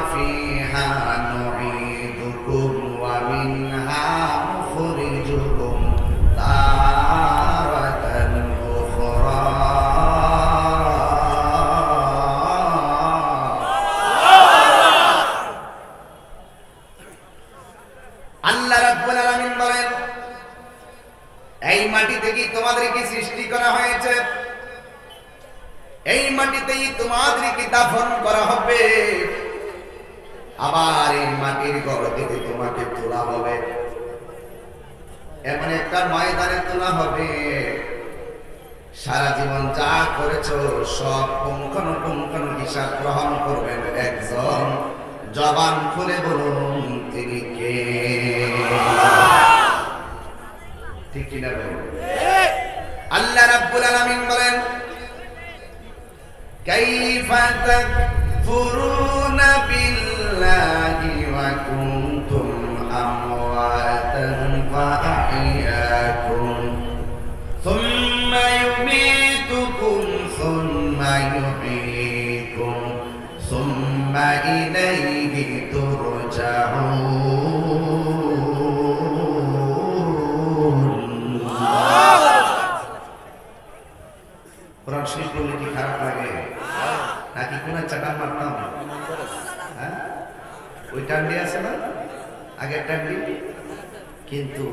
فيها نعيدكم ومنها نخرجكم تارة أخرى আল্লাহ রাব্বুল আলামিন বলেন এই মাটি থেকে তোমাদেরকে সৃষ্টি করা হয়েছে এই মাটিতেই তোমাদেরকে দাফন করা হবে আবার এই মাটির ঘর থেকে তোমাকে তোলা হবে এমন একটা ময়দানে তোলা হবে সারা জীবন যা করেছো সব পুঙ্খানুপুঙ্খানু হিসাব গ্রহণ করবেন একজন জবান খুলে বলুন তিনি কে ঠিক কিনা বলুন আল্লাহ রাব্বুল আলামিন বলেন কাইফা তাকফুরুনা বিল্লাহি ওয়া কুনতুম আমওয়াতান ফাআহইয়াকুম সুম্মা ইউমীতুকুম সুম্মা ইউহয়ীকুম সুম্মা ইলাইহি তুরজাউন কোরআন শরীফ বললে কি খারাপ লাগে নাকি কোন চাটা মারতাম হ্যাঁ ওই টান্ডি আছে না আগের টান্ডি কিন্তু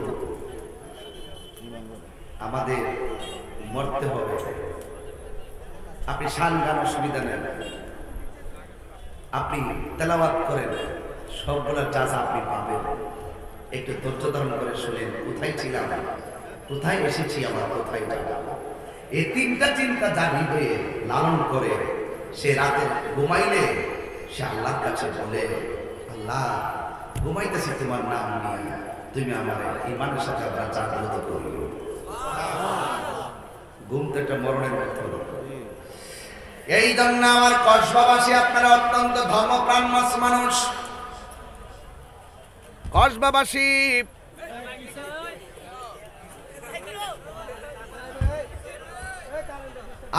আমাদের মরতে হবে আপনি শান গান অসুবিধা নেন আপনি তেলাওয়াত করেন সবগুলা চাষ আপনি পাবেন একটু ধৈর্য ধারণ করে শুনেন কোথায় ছিলাম কোথায় এসেছি আমার কোথায় যাব এই তিনটা চিন্তা যার হৃদয়ে লালন করে সে রাতে ঘুমাইলে সে আল্লাহর কাছে বলে আল্লাহ ঘুমাইতেছি তোমার নাম নিয়ে তুমি আমার ইমানের সাথে আমরা জাগ্রত করিও ঘুম তো একটা মরণের মতো এই জন্য আমার কসবাবাসী আপনারা অত্যন্ত ধর্মপ্রাণ মানুষ কসবাবাসী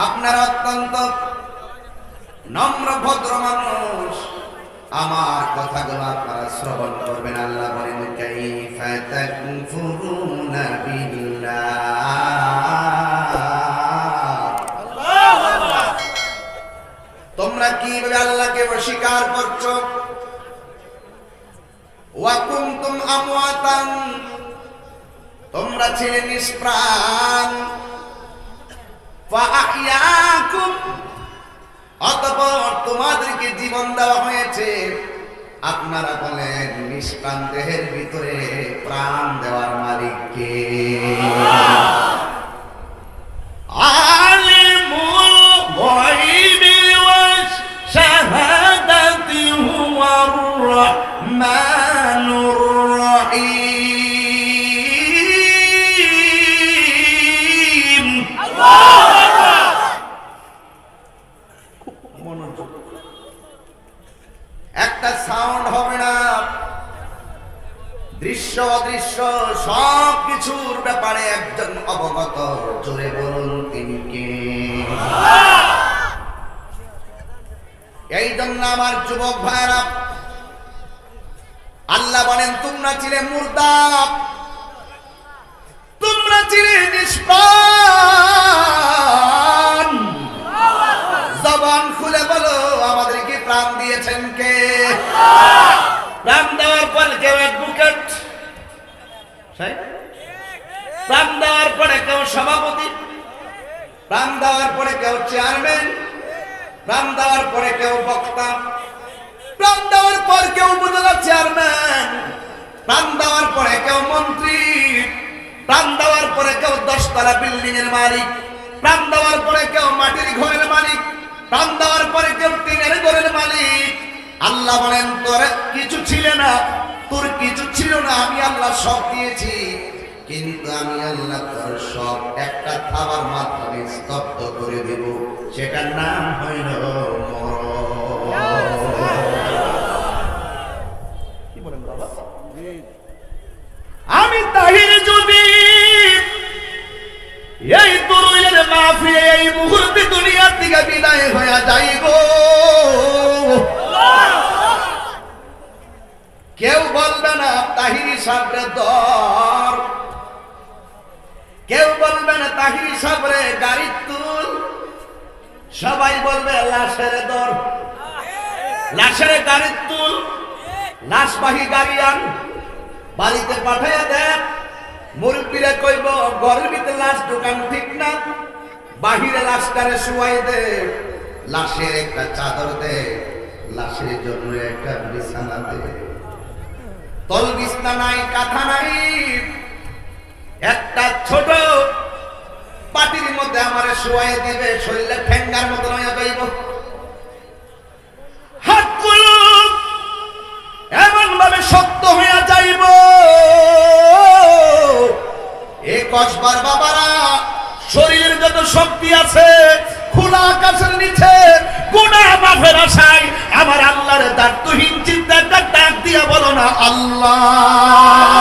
আপনারা অত্যন্ত নম্র ভদ্র মানুষ আমার কথাগুলো আপনারা শ্রবণ করবেন আল্লাহ বলেন কাইফা তাকফুরুনা বিল্লাহ তোমরা কিভাবে আল্লাহকে অস্বীকার করছো ওয়া কুনতুম আমওয়াতান তোমরা ছিলে নিষ্প্রাণ ফাআহইয়াকুম অতঃপর তোমাদেরকে জীবন দেওয়া হয়েছে আপনারা বলেন নিষ্প্রাণ দেহের ভিতরে প্রাণ দেওয়ার মালিক কে আলিমুল গায়বি ওয়াশ শাহাদাতি হুয়ার রাহমানুর রহিম একটা সাউন্ড হবে না দৃশ্য অদৃশ্য সব কিছুর ব্যাপারে একজন অবগত জোরে বলুন তিনি কে এই জন্য আমার যুবক ভাইরা আল্লাহ বলেন তোমরা ছিলে মুর্দা তোমরা ছিলে নিষ্প্রাণ জবান খুলে বলো আমাদেরকে প্রাণ দিয়েছেন কে প্রাণ দেওয়ার পর কেউ অ্যাডভোকেট প্রাণ দেওয়ার পরে কেউ সভাপতি প্রাণ দেওয়ার পরে কেউ চেয়ারম্যান প্রাণ দেওয়ার পরে কেউ বক্তা প্রাণ দেওয়ার পর কেউ উপজেলা চেয়ারম্যান প্রাণ দেওয়ার পরে কেউ মন্ত্রী প্রাণ দেওয়ার পরে কেউ 10 তলা বিল্ডিং এর মালিক প্রাণ দেওয়ার পরে কেউ মাটির ঘরের মালিক প্রাণ দেওয়ার পরে কেউ টিনের ঘরের মালিক আল্লাহ বলেন তোর কিছু ছিল না তোর কিছু ছিল না আমি আল্লাহ সব দিয়েছি কিন্তু আমি আল্লাহ তোর সব একটা থাবার মাধ্যমে স্তব্ধ করে দেব সেটার নাম হইল কি বলেন বাবা আমি তাহির যদি এই তরুণের মাহফিলে এই মুহূর্তে দুনিয়া থেকে বিদায় হয়ে যাইব সাবরে দর, কেউ বলবে না তাহিরি সাবরে গাড়ি তুল, সবাই বলবে লাশের দর, লাশের গাড়ি তুল, লাশবাহী গাড়ি আন, বাড়িতে পাঠাইয়া দেখ। মুরব্বীরা কইব ঘরের ভিতরে লাশ ঢুকান ঠিক না, বাহিরে লাশটারে শুয়াই দে, লাশের একটা চাদর দে, লাশের জন্য একটা বিছানা দে। তল বিছনা নাই, কাঁথা নাই, একটা ছোট পাটির মধ্যে আমারে শুয়াই দিবে, শরীরে ঠেঙ্গার মতো নয়া যাইব। হাতগুলো এমন ভাবে শক্ত হইয়া যাইব, এ কসবার বাবারা শরীরের যত শক্তি আছে খোলা আকাশের নিচে গুনাহ মাফের আশায় আমার আল্লাহর দায়িত্বহীন চিন্তাটা ডাক দিয়া বলো না আল্লাহ।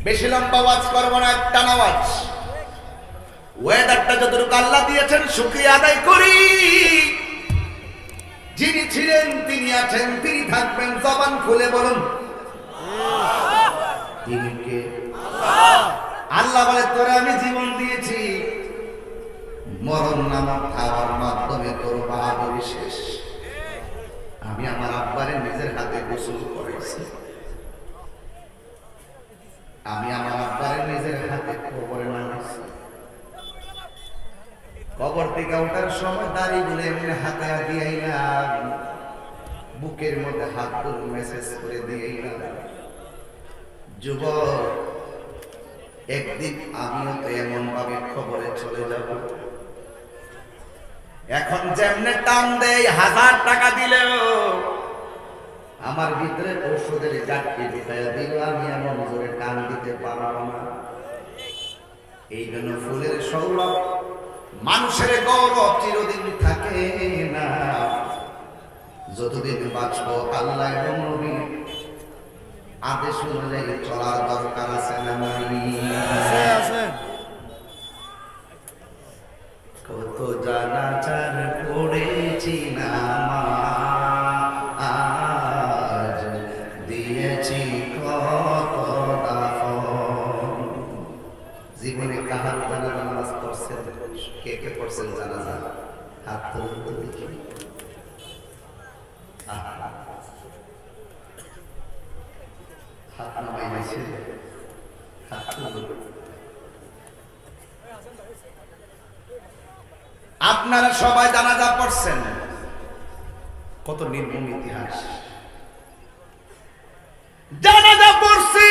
বেশি লম্বা ওয়াজ করবো না, একটা নামাজ। ওয়েদারটা যতটুকু আল্লাহ দিয়েছেন শুকরিয়া আদায় করি। যিনি ছিলেন তিনি আছেন, তিনি থাকবেন। জবান খুলে বলুন তিনি কে? আল্লাহ বলে তোরে আমি জীবন দিয়েছি, মরণ নামক খাওয়ার মাধ্যমে তোর বাহাদুরি শেষ। আমি আমার আব্বারে নিজের হাতে গোসল করেছি, আমি আমার আব্বারে নিজের হাতে কবরে নামাইছি। কবর থেকে ওঠার সময় দাড়িগুলো এমনি হাতে দিয়েইলাম, বুকের মধ্যে হাত ধরে মেসেজ করে দিয়েইলাম, যুবক একদিন আমিও তো এমন ভাবে খবরে চলে যাব। এখন যেমনে টান দেয় 1000 টাকা দিলেও আমার ভিতরে ওষুধের গাঁটটি ঢুকাইয়া দিল, আমি এমন জোরে টান দিতে পারবো না। এই জন্য ফুলের সৌরভ, মানুষের গৌরব চিরদিন থাকে না। যতদিন বাঁচবো আল্লাহ এবং নবী আদেশ অনুযায়ী চলার দরকার আছে না নাই? কত জানাজার পড়েছি নামাজ, দিয়েছি কত দাফন। জীবনে কাহার জানাজা নামাজ পড়ছেন? কে কে পড়ছেন জানাজা? হাত তুলুন তো দেখি। হাত নামাই দিয়েছে, হাত তুলুন। আপনারা সবাই জানাজা পড়ছেন, কত নির্মম ইতিহাস। জানাজা পড়ছি,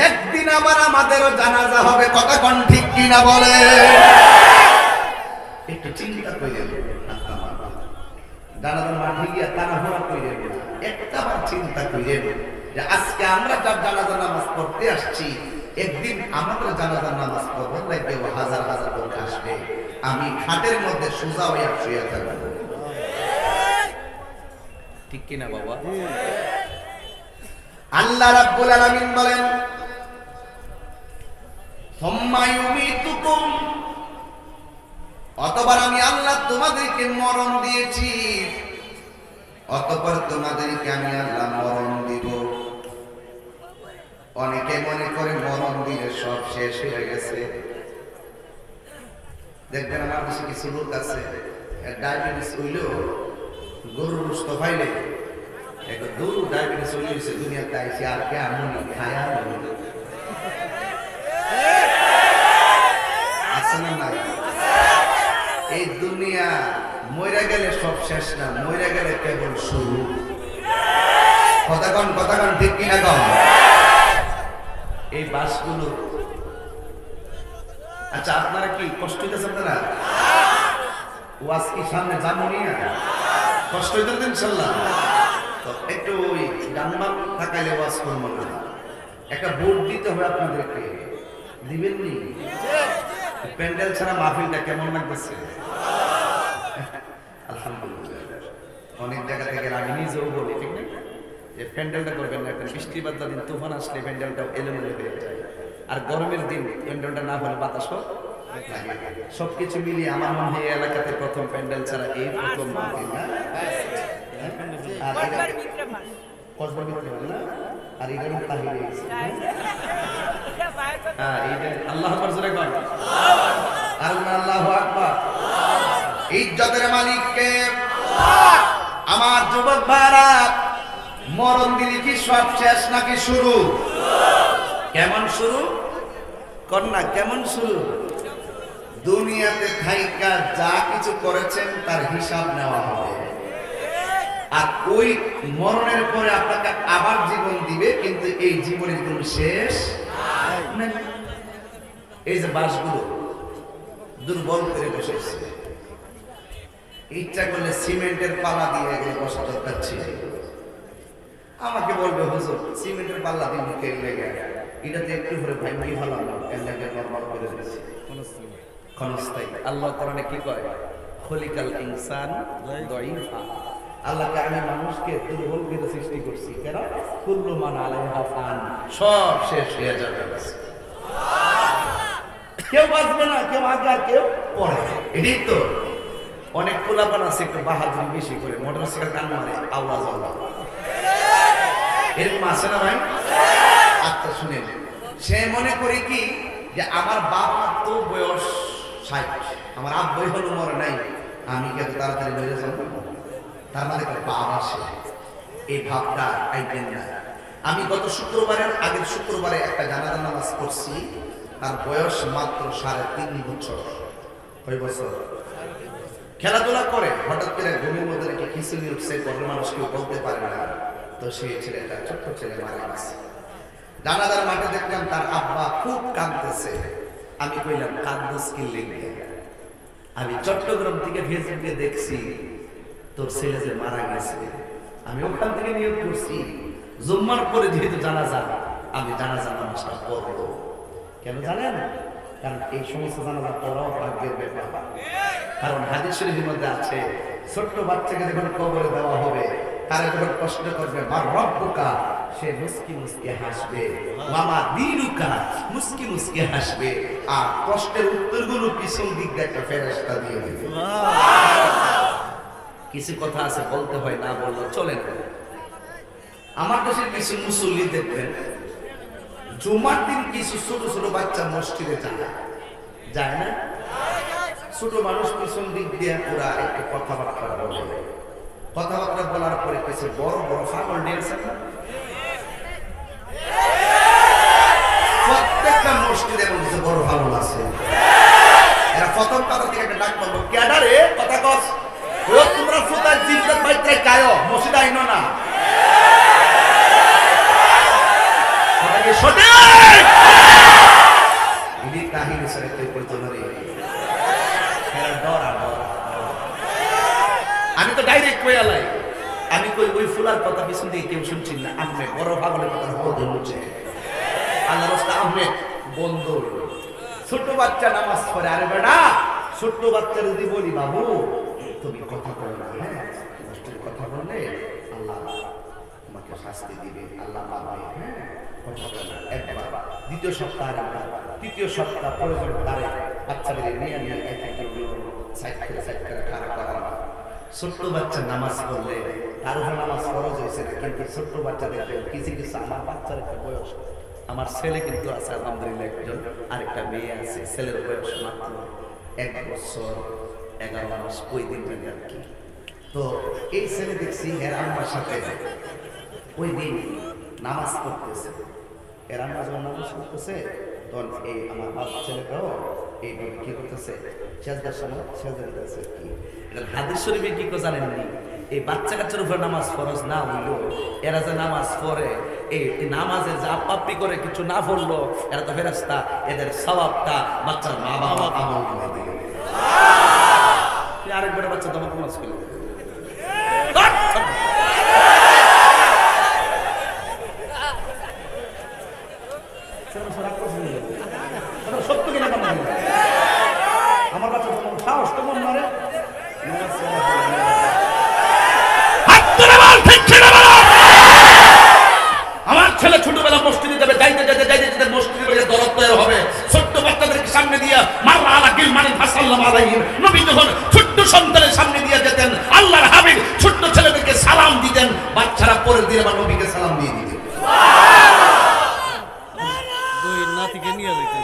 একদিন আবার আমাদেরও জানাজা হবে, কথা কোন ঠিক কিনা বলে? একটু চিন্তা করে জানাজার মাঠে গিয়া তাড়াহুড়া করে একটা বার চিন্তা করে যে আজকে আমরা যার জানাজা নামাজ পড়তে আসছি, একদিন আমাদের জানাজার নামাজ পড়বো, কেউ হাজার হাজার লোক আসবে, আমি খাটের মধ্যে সোজা হইয়া শুয়ে থাকবো। ঠিক কিনা বাবা? আল্লাহ রাব্বুল আলামিন বলেন সুম্মা ইউমিতুকুম, অতঃপর আমি আল্লাহ তোমাদেরকে মরণ দিয়েছি, অতঃপর তোমাদেরকে আমি আল্লাহ মরণ দিব। অনেকে মনে করে মরণ দিলে সব শেষ হয়ে গেছে। দেখবেন আমার দেশে কিছু লোক আছে, ডায়াবেটিস হইলেও গরুর গোশত পাইলে দূর ডায়াবেটিস হইলে দুনিয়াতে আইসি আর কে আমনি খায়া আছে না নাই? এই দুনিয়া মইরা গেলে সব শেষ না, মইরা গেলে কেবল শুরু। কথা কন ঠিক কিনা কন? এই বাসগুলো, আচ্ছা আপনারা কি কষ্ট হইতেছে? আপনারা ওয়াজ কি সামনে যাবো নিয়ে কষ্ট হইতেছে ইনশাল্লাহ? তো একটু ওই ডানবাম থাকাইলে ওয়াজ করবো না, একটা ভোট দিতে হবে আপনাদেরকে। দিবেননি? প্যান্ডেল ছাড়া মাহফিলটা কেমন লাগতেছে? আলহামদুলিল্লাহ। অনেক জায়গা থেকে আমি নিজেও বলি, ঠিক না, যে প্যান্ডেলটা করবেন না, একটা বৃষ্টিপাত দিন তুফান আসলে প্যান্ডেলটা এলোমেলো হয়ে যায়, আর গরমের দিন প্যান্ডেলটা না হলে বাতাসও সবকিছু মিলিয়ে আমার মনে হয় এলাকাতে প্রথম প্যান্ডেল ছাড়া এই প্রথম মাহফিল না? আর এটা তাহিরে আল্লাহু আকবার জোরে কর, আল্লাহু আকবার। ইজ্জতের মালিক কে? আমার যুবক ভাইরা, মরণ দিলি কি সব শেষ নাকি শুরু? কেমন শুরু? কন্যা কেমন শুরু? দুনিয়াতে থাইকা যা কিছু করেছেন তার হিসাব নেওয়া হবে, আর ওই মরণের পরে আপনাকে আবার জীবন দিবে, কিন্তু এই জীবনের কোনো শেষ নেই। এই যে বাসগুলো দুর্বল করে বসেছে, ইচ্ছা করলে সিমেন্টের পাল্লা দিয়ে এগুলো বসা দরকার ছিল। আমাকে বলবে হুজুর সিমেন্টের পাল্লা দিয়ে মুখে লেগে এটাতে একটু করে ভাঙি ফেলাম, এলাকে নরমাল করে দিয়েছি ক্ষণস্থায়ী। আল্লাহ কোরআনে কি কয়? খলিকাল ইনসান দাঈফা। আল্লাহকে আমি মানুষকে দুর্বল করে সৃষ্টি করছি, কেন? কুল্লু মান আলাইহা ফান, সব শেষ হয়ে যাবে, কেউ বাঁচবে না, কেউ আগে আর কেউ পরে। এটাই তো অনেক পোলাপান আছে একটু বাহাদুরি বেশি করে মোটরসাইকেল টান মারে, আওয়াজ আল্লাহ, এরকম আছে না ভাই? আচ্ছা শুনেন, সে মনে করে কি যে আমার বাবার তো বয়স 60, আমার আব্বাই হলো মরে নাই, আমি কি এত তাড়াতাড়ি মরে যাবো? তার মানে বাবা আসে, এই ভাবটা আইবেন না। আমি গত শুক্রবারের আগের শুক্রবারে একটা জানাজা নামাজ করছি, তার বয়স মাত্র 3.5 বছর। কয় বছর? খেলাধুলা করে, হঠাৎ করে ঘুমের মধ্যে রেখে খিচুড়ি উঠছে, ঘরের মানুষ কেউ বলতে পারে না, তো সেই ছেলেটা ছোট্ট ছেলে মারা গেছে। জানাজার মাঠে দেখলাম তার আব্বা খুব কাঁদতেছে। আমি কইলাম কাঁদছিস কি লেগে? আমি চট্টগ্রাম থেকে ফেসবুকে দেখছি তোর ছেলে যে মারা গেছে, আমি ওখান থেকে নিয়োগ করছি জুম্মার পরে যেহেতু জানাজা, আমি জানাজা নামাজটা পড়বো। কেন জানেন? কারণ এই সমস্ত জানাজা পড়াও ভাগ্যের ব্যাপার। কারণ হাদিস শরীফের মধ্যে আছে, ছোট্ট বাচ্চাকে যখন কবরে দেওয়া হবে, তারা যখন প্রশ্ন করবে মা রব্বুকা, সে মুস্কি মুস্কি হাসবে, মামা দিনুকা, মুস্কি মুস্কি হাসবে, আর প্রশ্নের উত্তরগুলো পিছন দিক দিয়ে একটা ফেরেশতা দিয়ে দিবে। কিছু কথা আছে বলতে হয়, না বললে চলে না। আমার দেশের কিছু মুসল্লি দেখবেন জুমার দিন কিছু ছোট ছোট বাচ্চা মসজিদে যায় না? ছোট মানুষ পিছন দিক দিয়ে পুরা একটু কথাবার্তা বলে, কথাবার্তা বলার পরে কিছু বড় বড় ছাগল নিয়েছে না? প্রত্যেকটা মসজিদে এবং কিছু বড় ছাগল আছে। এরা প্রথম কারো থেকে একটা ডাক বলবো, ক্যাডারে কথা কস, তোমরা ফুতার জিজ্ঞাসা বাইতে কায় মসজিদ আইনো না? আমি তো ডাইরেক্ট কই আলাই, আমি কই ওই ফুলার কথা পিছন দিয়ে কেউ শুনছি না, আপনি বড় পাগলের কথা বলছে। আল্লাহ রাস্তা আপনি বন্ধ। ছোট বাচ্চা নামাজ পড়ে, আরে বেটা ছোট্ট বাচ্চা যদি বলি বাবু তুমি কথা বলো না, হ্যাঁ কথা বললে আল্লাহ তোমাকে শাস্তি দিবে, আল্লাহ পাবে, হ্যাঁ কথা বলে না। একবার দ্বিতীয় সপ্তাহ, তৃতীয় সপ্তাহ প্রয়োজন তারে বাচ্চাদের নিয়ে সাইড করে খারাপ করা। ছোট্ট বাচ্চা নামাজ পড়লে তার উপর নামাজ ফরজ হয়েছে, কিন্তু ছোট্ট বাচ্চা দেখবে কিছু কিছু, আমার বাচ্চার একটা বয়স, আমার ছেলে কিন্তু আছে আলহামদুলিল্লাহ একজন, আরেকটা মেয়ে আছে, ছেলের বয়স মাত্র 1 বছর 11 মাস, ওই দিন আর কি। তো এই ছেলে দেখছি এর আম্মার সাথে ওই দিন নামাজ পড়তেছে, এর আম্মা যখন নামাজ পড়তেছে তখন এই আমার বাপ ছেলেটাও এইভাবে কি করতেছে, সেজদার সময় সেজদা দিতেছে। কি এটা হাদিস শরীফে কি করে জানেননি? এই বাচ্চা কাচ্চার উপর নামাজ ফরজ না হইলো, এরা যে নামাজ পড়ে, এই নামাজের যে আপাপি করে কিছু না পড়লো, এরা তো ফেরেশতা, এদের সওয়াবটা বাচ্চার মা বাবা আমল করে দিবে। আরেকবার বাচ্চা তোমার নামাজ করলো, ছেলে ছোটবেলা মসজিদে যাবে, যাইতে যাইতে যাইতে যাইতে মসজিদে গিয়ে দরদ তৈরি হবে, ছোট্ট বাচ্চাদেরকে সামনে দিয়ে মাররা আলা গিলমানি ফাসাল্লাম আলাইহিম, নবী যখন ছোট্ট সন্তানের সামনে দিয়ে যেতেন আল্লাহর হাবিব ছোট্ট ছেলেদেরকে সালাম দিতেন, বাচ্চারা পরের দিন আবার নবীকে সালাম দিয়ে দিতেন। দুই নাতিকে নিয়ে যাইতেন,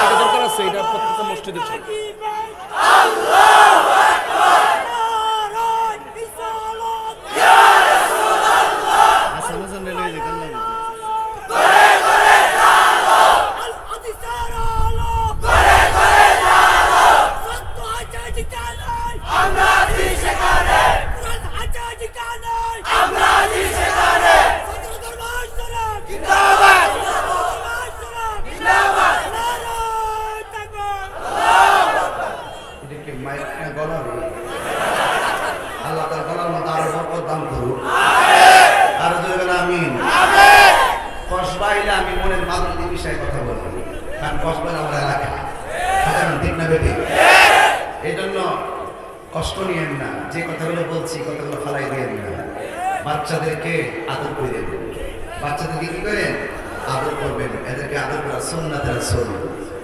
এটা দরকার আছে, এটা প্রত্যেকটা মসজিদে ছিল। আল্লাহু আকবার, নারায়ে রিসালাত, ইয়া রাসূলুল্লাহ, আসলে জানেন এই যে কান্না করে করে জানো আল হাদিসের আলো, করে করে জানো সত্য আছে ঠিকানায়, আমরা আছি সেখানে, কোরআন আছে ঠিকানায়, আমরা আছি সেখানে, সত্য দরবার সালাম জিন্দাবাদ, জিন্দাবাদ জিন্দাবাদ, নারায়ে তাকবীর, আল্লাহু আকবার। এটা কি মাইক না গলা? আল্লাহ তার গলার মধ্যে আরো বরকত দান করুন, আমিন। আর জোরে আমিন, আমিন। কসবাইলে আমি মনের মাধুরী বিষয়ে কথা বলবো, কারণ কসবাইল আমার এলাকা, ঠিক না বেটি? এই জন্য কষ্ট নিয়েন না, যে কথাগুলো বলছি কথাগুলো ফালাই দিয়ে না। বাচ্চাদেরকে আদর করে দেবেন, বাচ্চাদেরকে কি করেন? আদর করবেন, এদেরকে আদর করা সুন্নাতের রাসূল।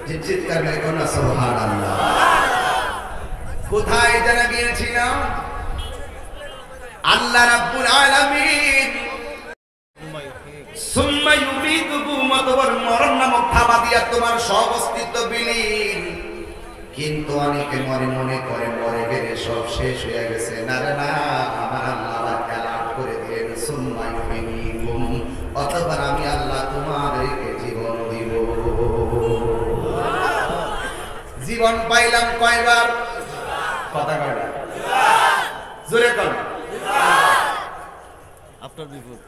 যে চিৎকার করে কোন সুবহানাল্লাহ। কোথায় যেন গিয়েছিলাম? আল্লাহ রাব্বুল আলামিন সুম্মা ইউমিতুকুম, অতঃপর মরণ নামক থাবা দিয়া তোমার সব অস্তিত্ব বিলীন। কিন্তু অনেকে মনে করে মরে গেলে সব শেষ হয়ে গেছে। না রে না, আমার আল্লাহ এলান করে দিলেন সুম্মা ইউমিতুকুম, অতঃপর আমি আল্লাহ তোমাদেরকে জীবন দিব। জীবন পাইলাম কয়বার? কথা কয়বার? জোরে কর। আপনার বিপদ।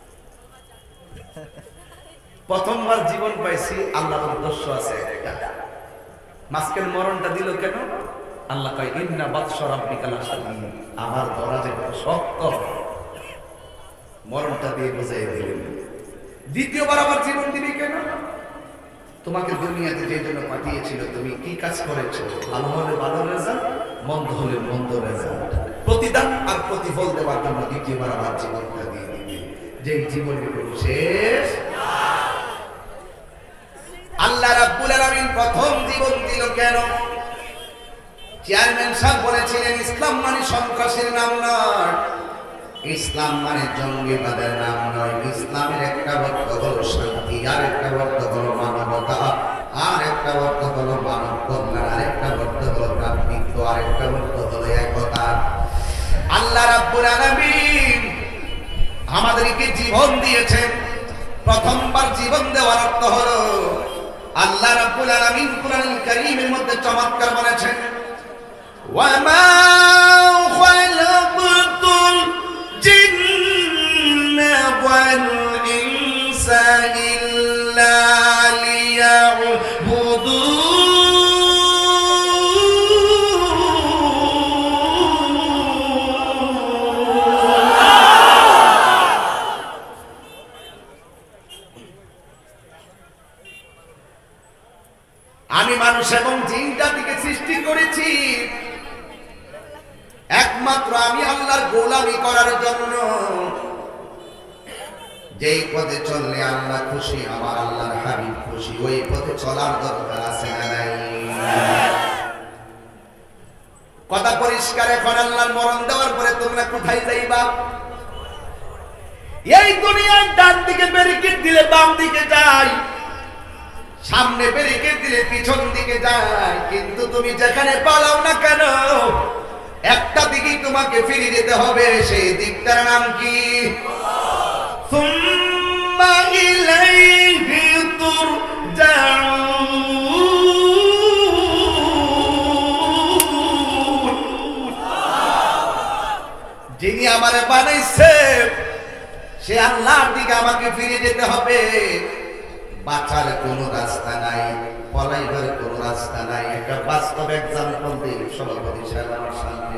প্রথমবার জীবন পাইছি, আল্লাহর উদ্দেশ্য আছে একটা। মাঝখানে মরণটা দিল কেন? আল্লাহ কয় ইন্না বাতশা রাব্বিকা লাশাদীদ, আমার ধরা যে কত শক্ত, মরণটা দিয়ে বুঝাই দিলেন। দ্বিতীয়বার আবার জীবন দিবি কেন? তোমাকে দুনিয়াতে যে জন্য পাঠিয়েছিল তুমি কি কাজ করেছো? ভালো হলে ভালো রেজাল্ট, মন্দ হলে মন্দ রেজাল্ট, প্রতিদান আর প্রতিফল দেওয়ার জন্য দ্বিতীয়বার আবার জীবনটা দিয়ে দিবি, যে জীবনের কোনো শেষ। আল্লাহ রাব্বুল আলামিন প্রথম জীবন দিল কেন? চেয়ারম্যান সাহেব বলেছিলেন ইসলাম মানে সন্ত্রাসের নাম নয়, ইসলাম মানে জঙ্গিবাদের নাম নয়। ইসলামের একটা অর্থ হলো শান্তি, আর একটা অর্থ হলো মানবতা, আর একটা অর্থ হলো মানব কল্যাণ, আর একটা অর্থ হলো ভ্রাতৃত্ব, আর একটা অর্থ হলো একতা। আল্লাহ রাব্বুল আলামিন আমাদেরকে জীবন দিয়েছেন। প্রথমবার জীবন দেওয়ার অর্থ হলো আল্লাহ রাব্বুল আলামিন কুরআনুল কারীমের মধ্যে চমৎকার বলেছেন, ওয়া মা খালাকতুল জিন্না ওয়াল ইনসা ইল্লা লিয়াবুদুন। আমি মানুষ এবং জিন জাতিকে সৃষ্টি করেছি একমাত্র আমি আল্লাহর গোলামি করার জন্য। যেই পথে চললে আল্লাহ খুশি, আমার আল্লাহর হাবিব খুশি, ওই পথে চলার দরকার আছে না নাই? কথা পরিষ্কার। এখন আল্লাহর মরণ দেওয়ার পরে তোমরা কোথায় যাইবা? এই দুনিয়ার ডান দিকে ব্যারিকেড দিলে বাম দিকে যায়, সামনে ব্যারিকেড দিলে পিছন দিকে যায়, কিন্তু তুমি যেখানে পালাও না কেন একটা দিকেই তোমাকে ফিরে যেতে হবে। সেই দিকটার নাম কি? সুম্মা ইলাইহি তুরজাউন। যিনি আমারে বানাইছে সে আল্লাহর দিকে আমাকে ফিরে যেতে হবে। বাঁচার কোনো রাস্তা নাই, পলাইবার কোনো রাস্তা নাই। একটা বাস্তব এক্সাম্পল দিই। সভাপতি সাহেব আমার সামনে,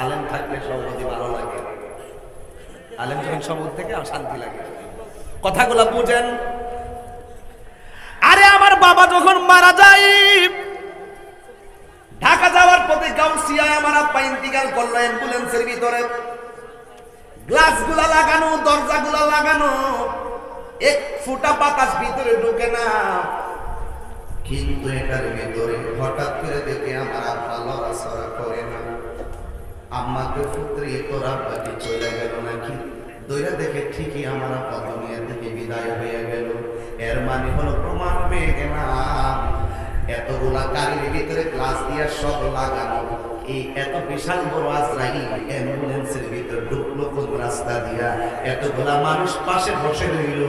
আলেম থাকলে সভাপতি ভালো লাগে, আলেম যখন সভাপতি থেকে আর শান্তি লাগে। কথাগুলো বুঝেন। আরে আমার বাবা যখন মারা যায়, ঢাকা যাওয়ার পথে গাউসিয়ায় আমার আব্বা ইন্তিকাল করলো অ্যাম্বুলেন্সের ভিতরে। গ্লাসগুলা লাগানো, দরজাগুলা লাগানো, এক ফুটা বাতাস ভিতরে ঢুকে না, কিন্তু এটার ভিতরে হঠাৎ করে দেখে আমার আব্বা লড়াচড়া করে না। আম্মাকে পুত্রী তোর আব্বাকে চলে গেল নাকি, দইরা দেখে ঠিকই আমার আব্বা দুনিয়া থেকে বিদায় হয়ে গেল। এর মানে হলো প্রমাণ পেয়ে গেলাম এতগুলা গাড়ির ভিতরে গ্লাস দিয়ে সব লাগানো, এই এত বিশাল বড় আজরাইল অ্যাম্বুলেন্সের ভিতরে ঢুকলো কোন রাস্তা দিয়া, এতগুলা মানুষ পাশে বসে রইল,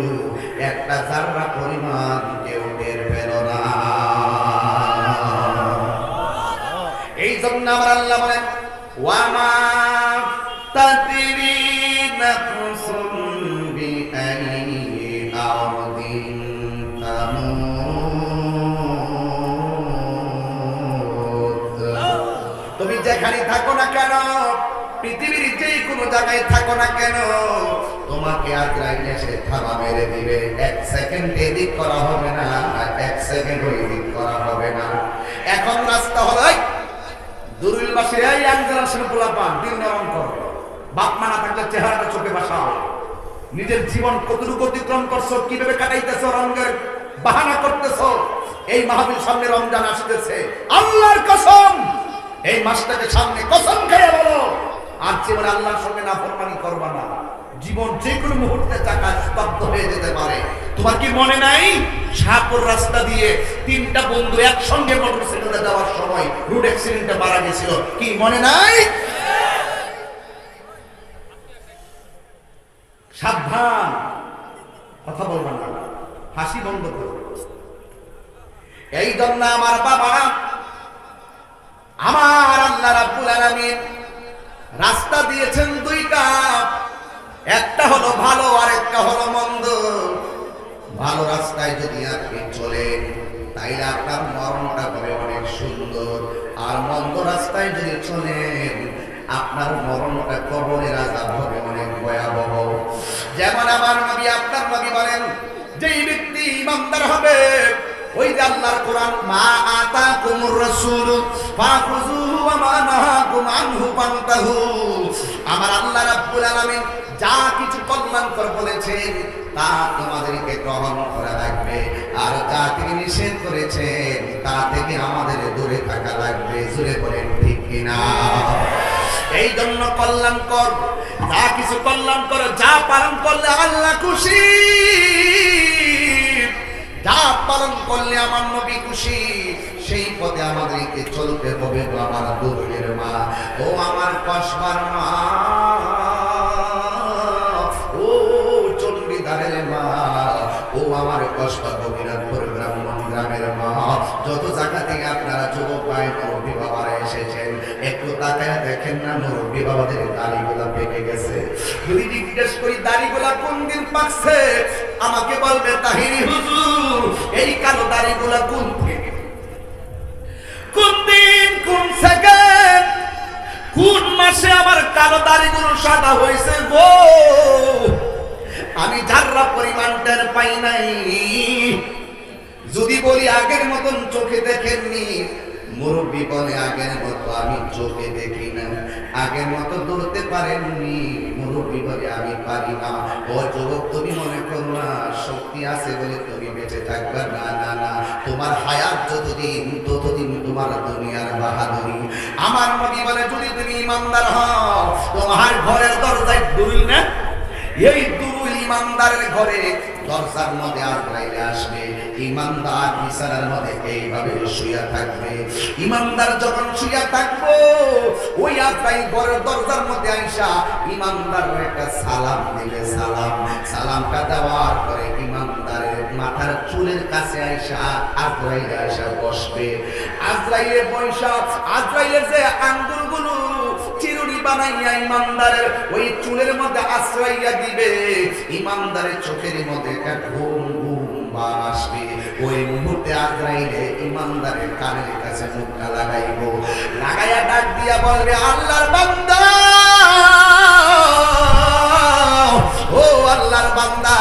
একটা জাররা পরিমাণ কেউ টের পেল না। এই জন্য আমার আল্লাহ বলেন ওয়ামা তাদরি নাফসুন বিআইয়ি আরদিন তামুত। তুমি যেখানে থাকো না কেন, পৃথিবীর যেই কোনো জায়গায় থাকো না কেন, তোমাকে আজরাইল এসে থাবা মেরে দিবে। এক সেকেন্ড এদিক করা হবে না, এক সেকেন্ড ওইদিক করা হবে না। এখন রাস্তা হলো দুরুলবাসী এই আঞ্জলার সঙ্গে পোলাপান দিন নরম কর, বাপ মা না থাকলে চেহারাটা চোখে বাসাও। নিজের জীবন কতটুকু অতিক্রম করছো, কিভাবে কাটাইতেছো, রঙের বাহানা করতেছো। এই মাহফিল সামনে রমজান আসতেছে, আল্লাহর কসম এই মাসটাকে সামনে কসম খেয়ে বলো আর জীবনে আল্লাহর সঙ্গে নাফরমানি করবা না। জীবন যে কোনো মুহূর্তে চাকা স্তব্ধ হয়ে যেতে পারে। তোমার কি মনে নাই শাহপুর রাস্তা দিয়ে তিনটা বন্ধু একসঙ্গে মোটরসাইকেলে যাওয়ার সময় রোড অ্যাক্সিডেন্টে মারা গেছিল, কি মনে নাই? সাবধান, কথা বলবা না, হাসি বন্ধ করো। এই জন্য আমার বাবা, আমার আল্লাহ রাব্বুল আলামিন রাস্তা দিয়েছেন দুইটা, একটা হলো ভালো আর একটা হলো মন্দ। ভালো রাস্তায় যদি আপনি চলেন তাইলে আপনার মরণটা হবে অনেক সুন্দর, আর মন্দ রাস্তায় যদি চলেন আপনার মরণটা কবরের আযাব হবে অনেক ভয়াবহ। যেমন আমার নবী আপনার নবী বলেন যেই ব্যক্তি ইমানদার হবে, ওই যে আল্লাহর কোরআন মা আতাকুমুর রাসূল ফাখুযুহু ওয়া মা নাহাকুম আনহু ফান্তাহু, আমার আল্লাহ রাব্বুল আলামিন যা কিছু কল্যাণকর বলেছেন তা তোমাদেরকে গ্রহণ করা লাগবে, আর যা তিনি নিষেধ করেছেন তা থেকে আমাদের দূরে থাকা লাগবে। জুড়ে বলেন ঠিক কিনা? এই জন্য কল্যাণকর যা কিছু কল্যাণকর যা পালন করলে আল্লাহ খুশি, যা পালন করলে আমার নবী খুশি, সেই পথে আমাদেরকে চলতে হবে। আমার দুর্গের মা, ও আমার কসবার মা, ও চণ্ডীদারের মা, ও আমার কসবা গোবিনাথপুর গ্রামের মা, যত জায়গা থেকে আপনারা যুবক ভাই মুরব্বী বাবারা এসেছেন, একটু তাকায় দেখেন না মুরব্বী বাবাদের দাড়িগুলা পেকে গেছে। যদি জিজ্ঞেস করি দাড়িগুলা কোন দিন পাকছে, আমাকে বলবে তাহিরি হুজুর এই কালো দাড়িগুলা কোন থেকে, কোন দিন, কোন সেকেন্ড, কোন মাসে আমার কালো দাড়িগুলো সাদা হয়েছে গো, আমি যারা পরিমাণ টের পাই নাই। যদি বলি আগের মতন চোখে দেখেননি, মুরব্বী বলে আগের মতো আমি চোখে দেখি না, আগের মতো দৌড়তে পারেননি, মুরব্বী বলে আমি পারি না। ও যুবক তুমি মনে করো না শক্তি আছে বলে তুমি বেঁচে থাকবে, না না না, তোমার হায়াত যতদিন ততদিন তোমার দুনিয়ার বাহাদুরি। আমার নবী বলে যদি তুমি ইমানদার হও, তোমার ঘরের দরজায় দুরুল না, এই দুরুল ইমানদারের ঘরে দরজার মধ্যে আজরাইল আসবে, ইমানদার বিছানার মধ্যে এইভাবে শুয়ে থাকবে। ইমানদার যখন শুয়ে থাকবো, ওই আজরাইল ঘরের দরজার মধ্যে আইসা ইমানদারের একটা সালাম দিবে। সালামটা দেওয়ার পরে ইমানদারের মাথার চুলের কাছে আইসা আজরাইল আইসা বসবে। আজরাইলের বৈশা আজরাইলের যে আঙ্গুলগুলো চিরুনি বানাইয়া ইমানদারের ওই চুলের মধ্যে আশ্রয়িয়া দিবে, ইমানদারের চোখের মধ্যে একটা ঘুম ঘুম বার আসবে। ওই মুহূর্তে আজরাইলে ইমানদারের কানের কাছে মুখটা লাগাইবো, লাগাইয়া ডাক দিয়া বলবে আল্লাহর বান্দা, ও আল্লাহর বান্দা,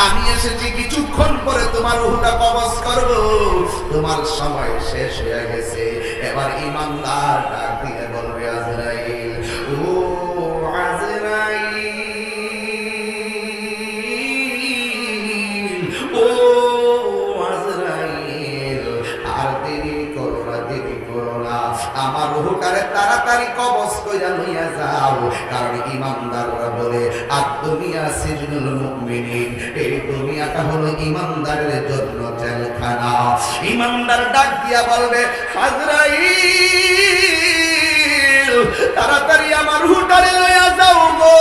আমি এসেছি কিছুক্ষণ পরে তোমার রূহটা কবজ করব, তোমার সময় শেষ হয়ে গেছে। এবার ইমানদার ডাক দিয়ে বলবে আজরাইল, ও আজরাইল উহুটারে তাড়াতাড়ি কবজ কইরা লইয়া যাও, কারণ ঈমানদাররা বলে আদ-দুনিয়া সিজনুল মুমিনিন, এই দুনিয়াটা হলো ঈমানদারের জন্য জেলখানা। ঈমানদার ডাক দিয়া বলবে, আজরাইল তাড়াতাড়ি আমার রূহটারে লইয়া যাও গো,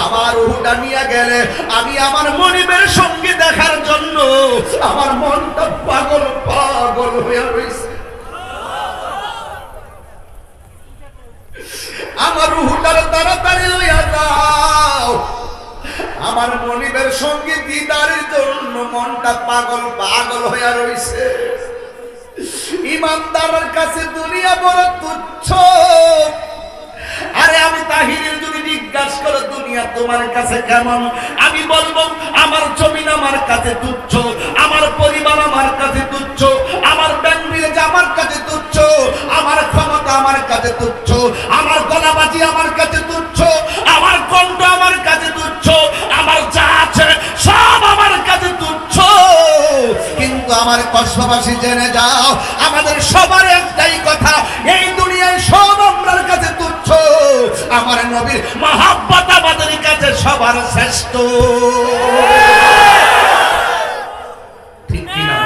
আমার রূহটা নিয়ে গেলে আমি আমার মনিবের সঙ্গে দেখার জন্য আমার মনটা পাগল পাগল হয়ে রয়েছে। আমার রূহটারে তাড়াতাড়ি লইয়া যাও, আমার মনিবের সঙ্গে দিদারের জন্য মনটা পাগল পাগল হয়ে রয়েছে। ঈমানদারের কাছে দুনিয়া বড় তুচ্ছ। আরে আমি তাহিরের যদি জিজ্ঞাসা করো দুনিয়া তোমার কাছে কেমন, আমি বলবো আমার জমিন আমার কাছে তুচ্ছ, আমার পরিবার আমার কাছে তুচ্ছ, আমার ব্যাংক ব্যালেন্স আমার কাছে তুচ্ছ, আমার ক্ষমতা আমার কাছে তুচ্ছ, আমার গলাবাজি আমার কাছে তুচ্ছ, আমার কণ্ঠ আমার কাছে তুচ্ছ, আমার যা আছে সব আমার কাছে তুচ্ছ। কিন্তু আমার কষ্টবাসী জেনে যাও, আমাদের সবার একটাই কথা, এই দুনিয়ায় সব আমরার কাছে তুচ্ছ, আমার নবীর মহব্বত আমাদের কাছে সবার শ্রেষ্ঠ। ঠিক কি না?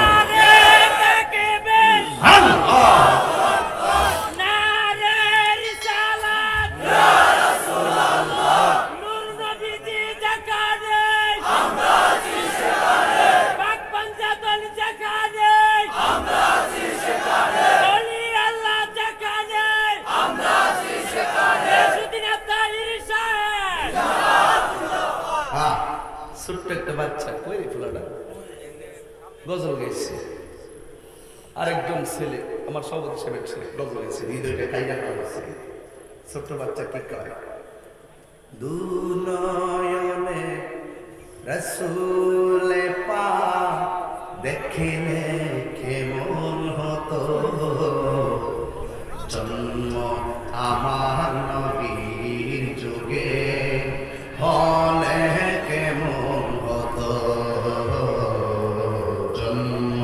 ছোট্ট একটা বাচ্চা কই ফুলাটা গজল গাইছে, আরেকজন ছেলে আমার সভাপতি সাহেবের ছেলে গজল গাইছে, হৃদয়টা কাইয়া করছে। ছোট্ট বাচ্চা কি কয়, দুনয়নে রাসূলে পাক দেখিলে কেমন হতো, জন্ম আমার নবীর যুগে হলে কেমন হতো, জন্ম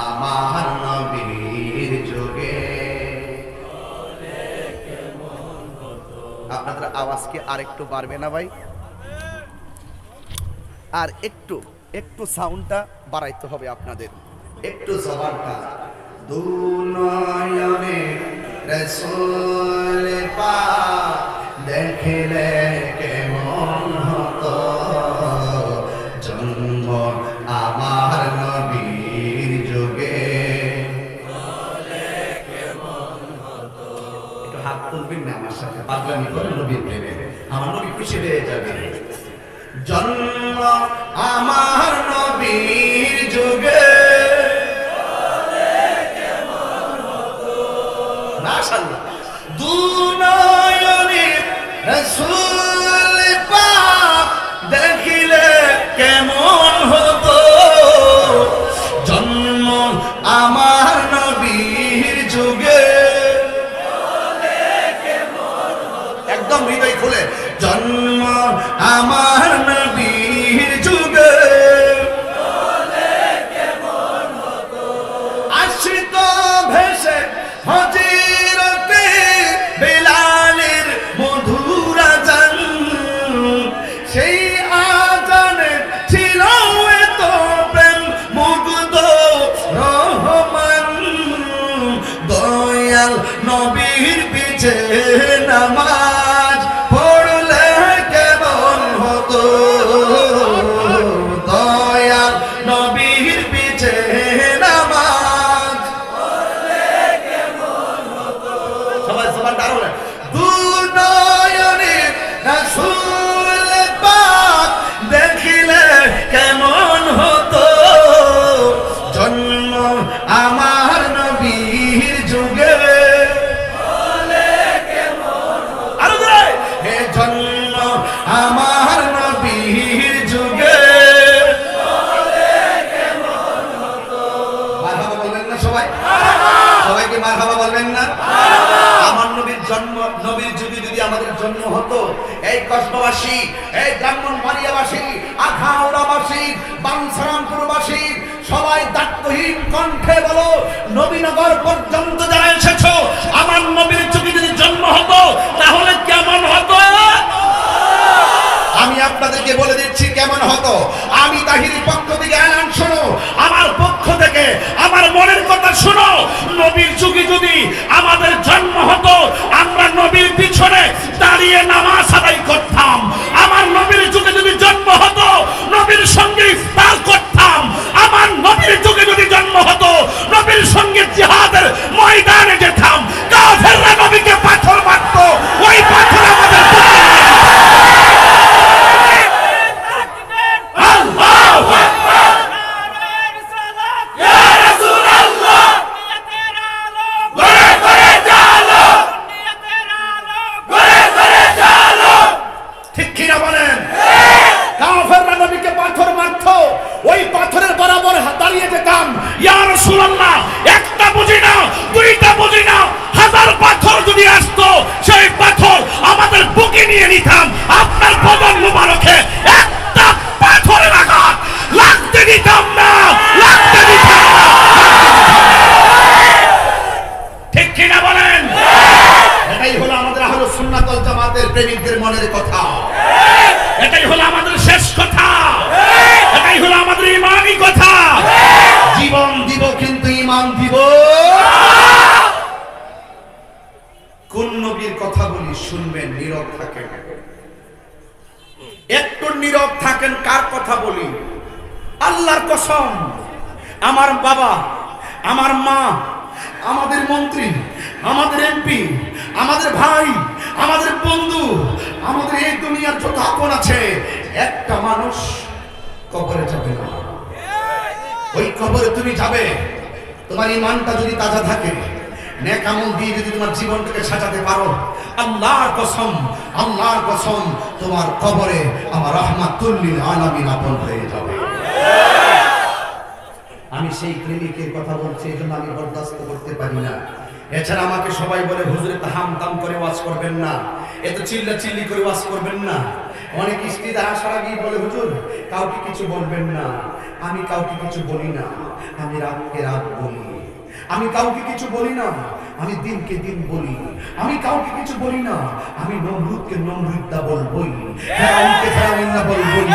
আমার নবীর যুগে হলে কেমন হতো। আপনাদের আওয়াজ কি আরেকটু বাড়বে না ভাই? আর একটু একটু সাউন্ডটা বাড়াইতে হবে আপনাদের, একটু জবানটা। দুনয়নে রাসূল পাক দেখিলে কেমন হতো, জন্ম আমার নবীর যুগে হলে কেমন হতো। একটু হাত তুলবেন না আমার সাথে, পাগলামি করে নবীর প্রেমে, আমার নবী খুশি হয়ে যাবে। জন্ম আমার নবীর যুগে হলে কেমন হতো, মাশাআল্লাহ। দুনয়নে রাসূল পাক দেখিলে কেমন হতো, জন্ম আমার নবীর যুগে হলে কেমন হতো। একদম হৃদয় খুলে, জন্ম আমার নবীর যুগে হলে কেমন হতো। আশিত ভেসে হযরতে বেলালের মধুর আযান, সেই আযানে ছিল এত প্রেম মুগ্ধ রহমান, দয়াল নবীর পিছে নামাজ পড়লে কেমন হতো, দয়াল নবীর পিছে নামাজ পড়লে কেমন হতো। সবাই সবার দাঁড়ো না। দুনয়নে রাসূল পাক দেখিলে কেমন হতো, জন্ম আমার নবীর যুগে হলে কেমন হতো। আরো জোরে, হে জন্ম আমার নবীর যুগে হলে কেমন হতো। মারহাবা বলবেন না সবাই? সবাইকে মারহাবা বলবেন না? আমার নবীর জন্ম, নবীর যুগে যদি আমাদের জন্ম হতো, এই কসবাবাসী, এই ব্রাহ্মণবাড়িয়াবাসী, আখাউড়াবাসী, বাঞ্ছারামপুরবাসী সবাই দায়িত্বহীন কণ্ঠে বলো, নবীনগর পর্যন্ত যারা এসেছো আপনাদেরকে বলে দিচ্ছি কেমন হতো। আমি তাহিরি পক্ষ থেকে এলান শোনো, আমার পক্ষ থেকে আমার মনের কথা শোনো। নবীর যুগে যদি আমাদের জন্ম হতো, আমরা নবীর পিছনে দাঁড়িয়ে নামাজ আদায় করতাম। আমার নবীর যুগে যদি জন্ম হতো, নবীর সঙ্গে ইফতার করতাম। আমার নবীর যুগে যদি জন্ম হতো, নবীর সঙ্গে জিহাদের ময়দানে যেতাম। কাফেররা নবীকে পাথর মারতো, ওই পাথর আমাদের প্রেমিকদের মনের কথা। এটাই হলো আমাদের শেষ কথা, এটাই হলো আমাদের ইমানি কথা। জীবন দিব কিন্তু ইমান দিব। কোন নবীর কথা বলি শুনবেন, নীরব থাকেন, একটু নীরব থাকেন। কার কথা বলি? আল্লাহর কসম, আমার বাবা, আমার মা, আমাদের মন্ত্রী, আমাদের এমপি, আমাদের ভাই, আমাদের বন্ধু, আমাদের এই দুনিয়ার যত আপন আছে, একটা মানুষ কবরে যাবে না। ওই কবরে তুমি যাবে, তোমার ঈমানটা যদি তাজা থাকে, নেক আমল দিয়ে যদি তোমার জীবনটাকে সাজাতে পারো, আল্লাহর কসম, আল্লাহর কসম, তোমার কবরে আমার রাহমাতুল লিল আলামিন আপন হয়ে যাবে। আমি সেই প্রেমিকের কথা বলছি, এই জন্য আমি বরদাস্ত করতে পারি না। এছাড়া আমাকে সবাই বলে হুজুর এত হাম দাম করে ওয়াজ করবেন না, এত চিল্লা চিল্লি করে ওয়াজ করবেন না। অনেক স্ত্রীরা আসার আগেই বলে হুজুর কাউকে কিছু বলবেন না। আমি কাউকে কিছু বলি না, আমি রাতকে রাত বলি। আমি কাউকে কিছু বলি না, আমি দিনকে দিন বলি। আমি কাউকে কিছু বলি না, আমি নমরুদকে নমরুদা বলবই, ফেরাউনকে ফেরাউন্না বলবই।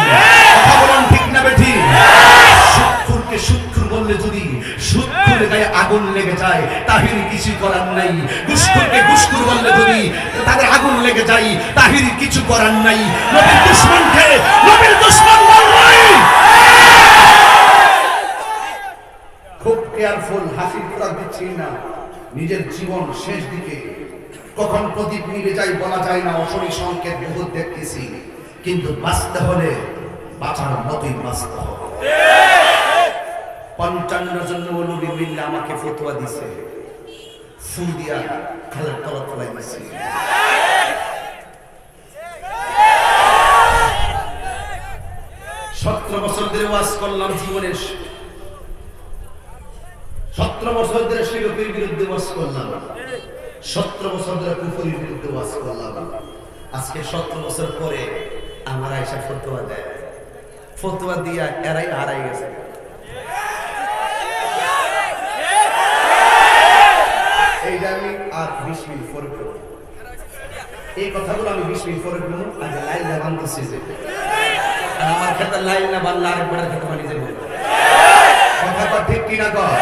কথা বলুন ঠিক না বেঠিক? শুক্রকে শুক্র বললে যদি শুক্রের গায়ে আগুন লেগে যায়, তাহির কিছু করার নাই। গুস্কুরকে গুস্কুর বললে যদি তাদের আগুন লেগে যায়, তাহির কিছু করার নাই। নবীর দুশমনকে নবীর দুশমন বলবই। খুব কেয়ারফুল, হাসির খোরাক দিচ্ছি না। নিজের জীবন শেষ দিকে কখন প্রদীপ নিভে যায় বলা যায় না। অশনি সংকেত বহুত দেখতেছি, কিন্তু বাঁচতে হলে বাঁচার মতোই বাঁচতে হবে। ৫৫ জন নবী মিললে আমাকে ফতোয়া দিছে, ফুল দিয়া খালের তলা তোলাই দিছে। ১৭ বছর ধরে ওয়াজ করলাম জীবনের, ১৭ বছর ধরে শিরকের বিরুদ্ধে ওয়াজ করলাম, ১৭ বছর ধরে কুফরির বিরুদ্ধে ওয়াজ করলাম। আজকে ১৭ বছর পরে আমার আয়েশা ফতোয়া দেয়, ফতোয়া দিয়া এরাই হারাই গেছে। এইটা আমি আর ২০ মিনিট পরে করব, এই কথাগুলো আমি ২০ মিনিট পরে করবো। আজ লাইন না বানতেছি যে আমার ক্ষেত্রে লাইন না বানলে আরেকবার ক্ষেত্রে বানিয়ে যাবো। কথা ঠিক কিনা কর?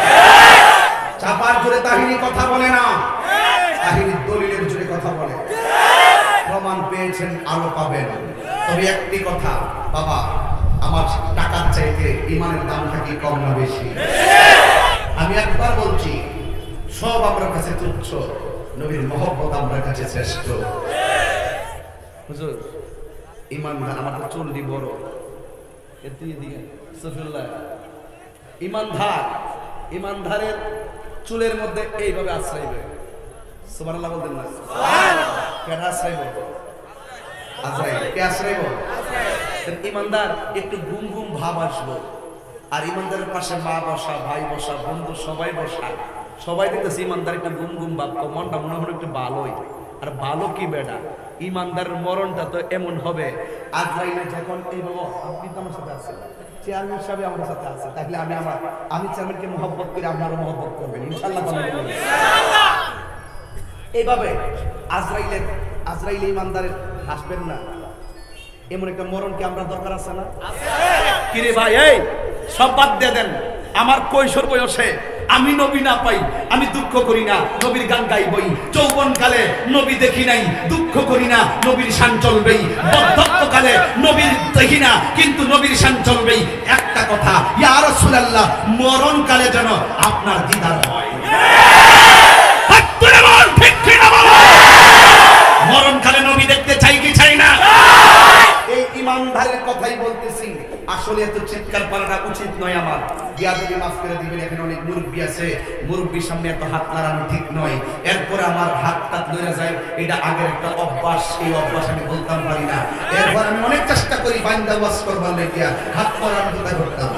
চাপার জোরে তাহিনী কথা বলে না, তাহিনী দলিলের জোরে কথা বলে। প্রমাণ পেয়েছেন, আলো পাবেন। তবে একটি কথা বাবা, আমার টাকার চাইতে ইমানের দামটা কি কম না বেশি? আমি একবার বলছি, সব আমার কাছে তুচ্ছ, নবীর মহব্বত আমার কাছে শ্রেষ্ঠ। হুজুর ইমানদার, আমার তো চুলটি বড়, এতে দিকে সফিউল্লাহ ইমানদার, ইমানদারের চুলের মধ্যে এইভাবে আশ্রয়বে। সুবহানাল্লাহ বলতেন না? কেডা আশ্রয়ব? আজরাইল। কে আশ্রয়ব? ইমানদার একটু ঘুম ঘুম ভাব আসবো, আর ইমানদারের পাশে মা বসা, ভাই বসা, বন্ধু সবাই বসা, সবাই দেখতেছে ইমানদার একটা ঘুম ঘুম ভাব, মনটা মনে হয় একটু ভালোই। আর ভালো কি বেটা, ইমানদারের মরণটা তো এমন হবে, আজরাইলে যখন এই বাবা আপনি তো আমার সাথে আছেন, চেয়ারম্যান সাহেব আমার সাথে আছে, তাহলে আমি চেয়ারম্যানকে মহব্বত করি, আপনারও মহব্বত করবেন ইনশাআল্লাহ। এইভাবে আজরাইলে ইমানদারের আসবেন না, এমন একটা মরণ কি আমরা দরকার আছে না? কিরে ভাই, এই সব বাদ দিয়ে দেন। আমার কৈশোর বয়সে আমি নবী না পাই, আমি দুঃখ করি না, নবীর গান গাইবই। যৌবনকালে নবী দেখি নাই, দুঃখ করি না, নবীর শান চলবেই। বৃদ্ধত্বকালে নবীর দেখি না, কিন্তু নবীর শান চলবেই। একটা কথা, ইয়া রাসূলুল্লাহ, মরণকালে যেন আপনার দিদার হয়। মরণকালে নবী দেখতে চাই কি চাই না? এই ইমানদারের কথাই বলতেছি। আসলে এত চিৎকার করাটা উচিত নয় আমার। বিয়াদবি মাফ করে দিবেন, এখানে অনেক মুরব্বী আছে, মুরব্বীর সামনে এত হাত নাড়ানো ঠিক নয়। এরপরে আমার হাত টাত লড়ে যায়, এটা আগের একটা অভ্যাস, এই অভ্যাস আমি বলতাম পারি না। এরপর আমি অনেক চেষ্টা করি বান্দা ওয়াজ করবার লেগিয়া হাত নাড়ানো কোথায় করতাম।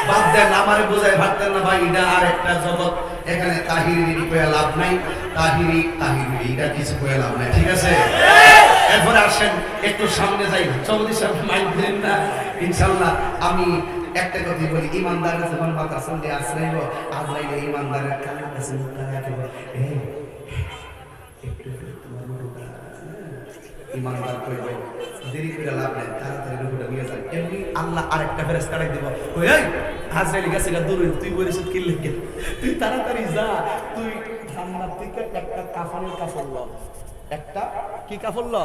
বাদ দেন, আমারে বোঝায় ভাবতেন না ভাই, এটা আর একটা জগৎ। এখানে তাহিরি কয়ে লাভ নাই, তাহিরি এটা কিছু কয়ে লাভ নাই, ঠিক আছে? এরপরে আসেন একটু সামনে যাই, চৌধুরী সাহেব মাইক দিলেন না, ইনশাল্লাহ আমি একটা কথা বলি। ইমানদারের যখন মাথার সামনে আসরাইব, আজরাইলে ইমানদারের কানের কাছে মুখটা রাখিব, ইমানদার কইব দেরি করে লাভ নাই, তাড়াতাড়ি রুহুটা নিয়ে যান। এমনি আল্লাহ আরেকটা ফেরেশতা ডাক দিব, ওই আজরাইল গেছে গা দূরে, তুই বলিস কি লিখে, তুই তাড়াতাড়ি যা, তুই জান্নাত থেকে একটা কাফনের কাপড় ল, একটা কি কাপড় ল,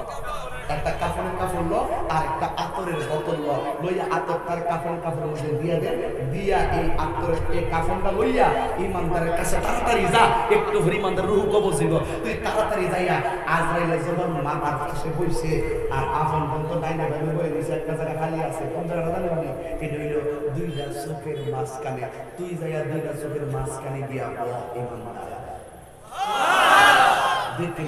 একটা কাফনের কাপড় ল, আর একটা আতরের বোতল ল, লইয়া আতরটার কাফনের কাপড়ের মধ্যে দিয়ে দে, দিয়া এই আতরের এই কাফনটা লইয়া ইমানদারের কাছে তাড়াতাড়ি যা, একটু হরি ইমানদার রূহ কবজ দিব। তুই তাড়াতাড়ি যাইয়া আজরাইল যখন মাথার কাছে বইছে আর আফন বন্ধ ডাইনা ভাবে বই দিছে, একটা জায়গা খালি আছে, কোন জায়গাটা জানেন? এটা হইল দুইটা চোখের মাঝখানে। তুই যাইয়া দুইটা চোখের মাঝখানে দিয়া বল, ইমানদার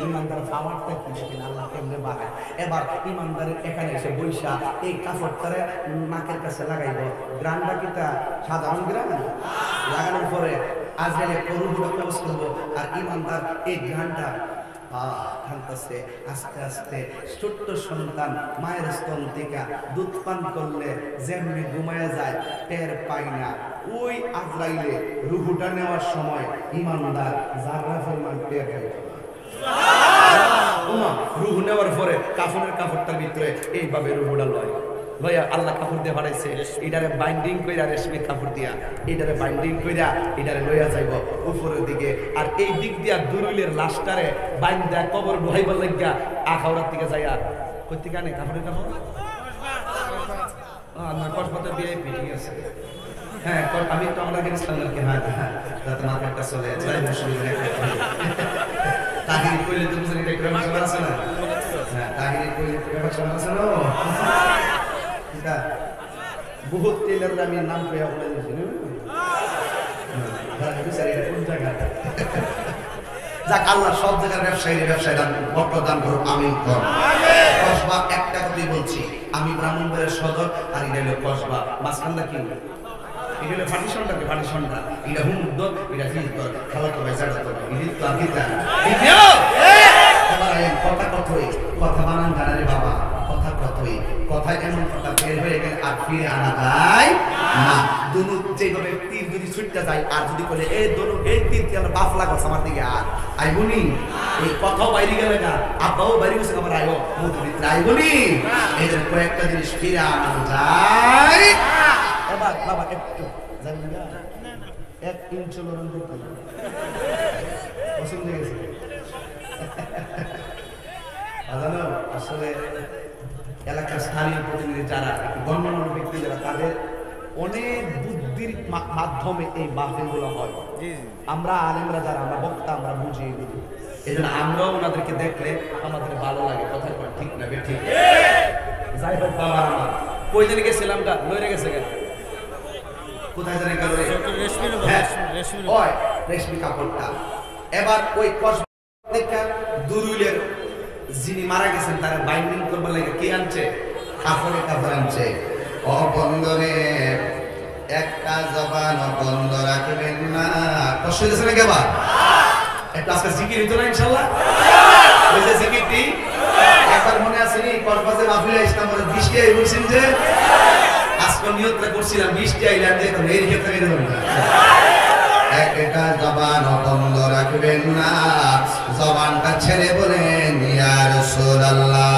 ইমানদার খাবারটা কি দেখেন আল্লাহ কেমনে বানায়। এবার ইমানদারের এখানে এসে বৈশা এই কাপড়টারে নাকের কাছে লাগাইব। গ্রানটা কিটা সাধারণ গ্রান লাগানোর পরে আজরাইল রূহটা কবজ করব, আর ইমানদার এই গ্রানটা খানতেছে আস্তে আস্তে। ছোট্ট সন্তান মায়ের স্তন থেকে দুধ পান করলে যেমনি ঘুমায় যায়, টের পায় না। ওই আজরাইলে রূহটা নেওয়ার সময় ইমানদার যারা ফরমান টের পায়। রূহ নেওয়ার পরে কাফনের কাপড়টার ভিতরে এইভাবে রূহটা লয়, লইয়া আল্লাহ কাপড় দিয়ে বাড়াইছে, এটারে বাইন্ডিং কইরা রেশমির কাপড় দিয়া এটারে বাইন্ডিং কইরা এটারে লইয়া যাইব উপরের দিকে। আর এই দিক দিয়া দুরুলের লাশটারে বাইন্দা কবর ঢুকাইবার লাগিয়া আখাউড়ার দিকে যাইয়া কই থেকে আনে কাপড়ের কাপড় না কসবাতে দিয়ে পিটি আছে। হ্যাঁ, আমি তো আমরা গেছিলাম নাকি? হ্যাঁ হ্যাঁ, যাতে মার্কেটটা চলে যায়। তাহিরি কইলে তো বুঝেন এটা গ্রামার সবার আছে না? হ্যাঁ, তাহিরি কইলে গ্রামার সবার আছে না? এটা বহুত টেলার আমি নাম পেয়ে বলে দিয়েছি না? কোন জায়গা? যাক, আল্লাহ সব জায়গার ব্যবসায়ী দান দান করুক, আমিন করুন। কসবা একটা কথাই বলছি, আমি ব্রাহ্মণবাড়িয়ার সদর, আর এটা হলো কসবা। মাঝখানটা কি? এটা হলো ফাটিশনটা, ফাটিশনটা এটা হুমুদ্দ, এটা ফিলতর, খালা তো ভাই জাড়া তো ইলিত তো আগিতা। এবার আইন কথা কতই, কথা বানান জানারে বাবা, কথা কতই, কথা এমন কথা বের হয়ে গেলে আর ফিরে আনা যায় না। দুনু যেভাবে তীর যদি ছুটতে যায়, আর যদি বলে এই দনু এই তীর কি আমরা বাফ লাগাস আমার দিকে, আর আইবনি এই কথাও বাইরে গেলে না, আব্বাও বাইরে গেছে আমার আইব মুখের ভিতরে আইবনি। এই যে কয়েকটা জিনিস ফিরে আনা যায়। এবার বাবা একটু জানেন না, 1 ইঞ্চ লড়ন করতে পছন্দ হয়ে গেছে। আসলে এলাকার স্থানীয় প্রতিনিধি যারা গণ্যমান্য ব্যক্তি যারা, তাদের অনেক বুদ্ধির মাধ্যমে এই মাহফিলগুলো হয়। আমরা আলেমরা যারা, আমরা বক্তা, আমরা বুঝিয়ে দিই। এই জন্য আমরাও ওনাদেরকে দেখলে আমাদের ভালো লাগে। কথা ঠিক না? ঠিক। যাই হোক বাবা, আমার কই দিন গেছিলাম গা, লড়ে গেছে গা, কোথায় জানি গেল রেশমি কাপড়টা। এবার ওই দুরুলের যিনি মারা গেছেন তারা বাইন্ডিং করবার লাগে কে আনছে? কাপড়ের কাপড় আনছে। অবন্দরে একটা জবান বন্ধ রাখবেন না। কষ্ট হয়েছে নাকি? আবার একটা আজকে জিকির হইতো না ইনশাল্লাহ? ওই যে জিকিরটি একবার মনে আছে নি? কক্সবাজারে মাহফিলে ইসলাম বৃষ্টি আই বলছেন যে আজকে নিয়তটা করছিলাম, বৃষ্টি আইলাম যে এখন এই দিকে থেকে দেবেন না। একটা জবান বন্ধ রাখবেন না, জবানটা ছেড়ে বলেন ইয়া রাসূলুল্লাহ।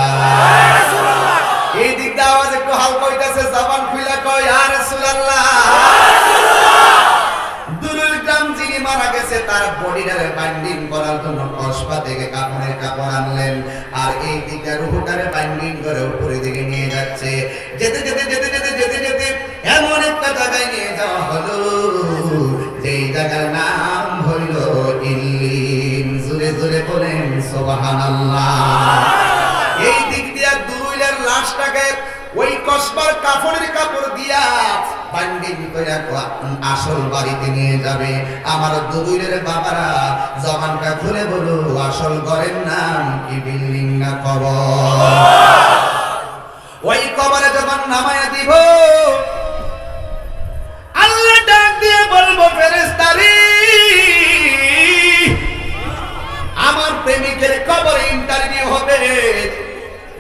কাফনের কাপড় দিয়া বান্ডিল কইরা আসল বাড়িতে নিয়ে যাবে। আমার দুদুলের বাবারা জবানটা খুলে বলো, আসল ঘরের নাম কি বিল্ডিং না কবর? ওই কবরে যখন নামায়া দিব, আল্লাহ ডাক দিয়ে বলবো, ফেরেশতারে আমার প্রেমিকের কবরে ইন্টারভিউ হবে,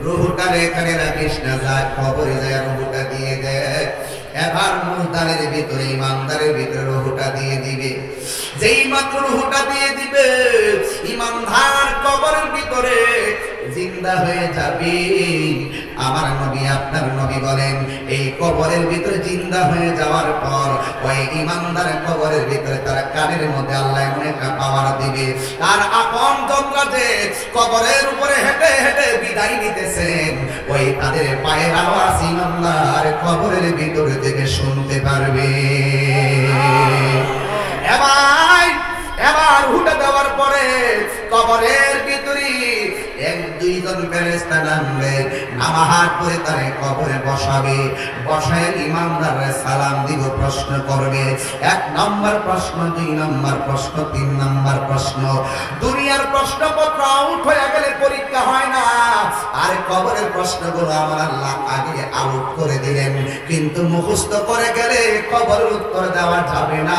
রুহটা এখানে রাখিস না, যা কবরে যায় রুহটা দিয়ে দে। এবার মুরদারের ভিতরে, ইমানদারের ভিতরে রুহটা দিয়ে দিবে। যেই মাত্র রুহটা দিয়ে দিবে, ইমানদার কবরের ভিতরে জিন্দা হয়ে যাবে। আমার নবী, আপনার নবী বলেন, এই কবরের ভিতরে জিন্দা হয়ে যাওয়ার পর ওই ইমানদার কবরের ভিতরে তার কানের মধ্যে আল্লাহ এমন একটা পাওয়ার দিবে, তার আপন জনরা যে কবরের উপরে হেঁটে হেঁটে বিদায় নিতেছেন, ওই তাদের পায়ের আওয়াজ ইমানদার কবরের ভিতরে থেকে শুনতে পারবে। এবার হুটা দেওয়ার পরে কবরের ভিতরে এক দুইজন ফেরেশতা নামবে, নামাহার করে তারে কবরে বসাবে। বসায় ইমানদারের সালাম দিব, প্রশ্ন করবে। 1 নম্বর প্রশ্ন, 2 নম্বর প্রশ্ন, 3 নম্বর প্রশ্ন। দুনিয়ার প্রশ্নপত্র আউট হয়ে গেলে পরীক্ষা হয় না, আর কবরের প্রশ্নগুলো আমার আল্লাহ আগে আউট করে দিলেন, কিন্তু মুখস্থ করে গেলে কবরের উত্তর দেওয়া যাবে না।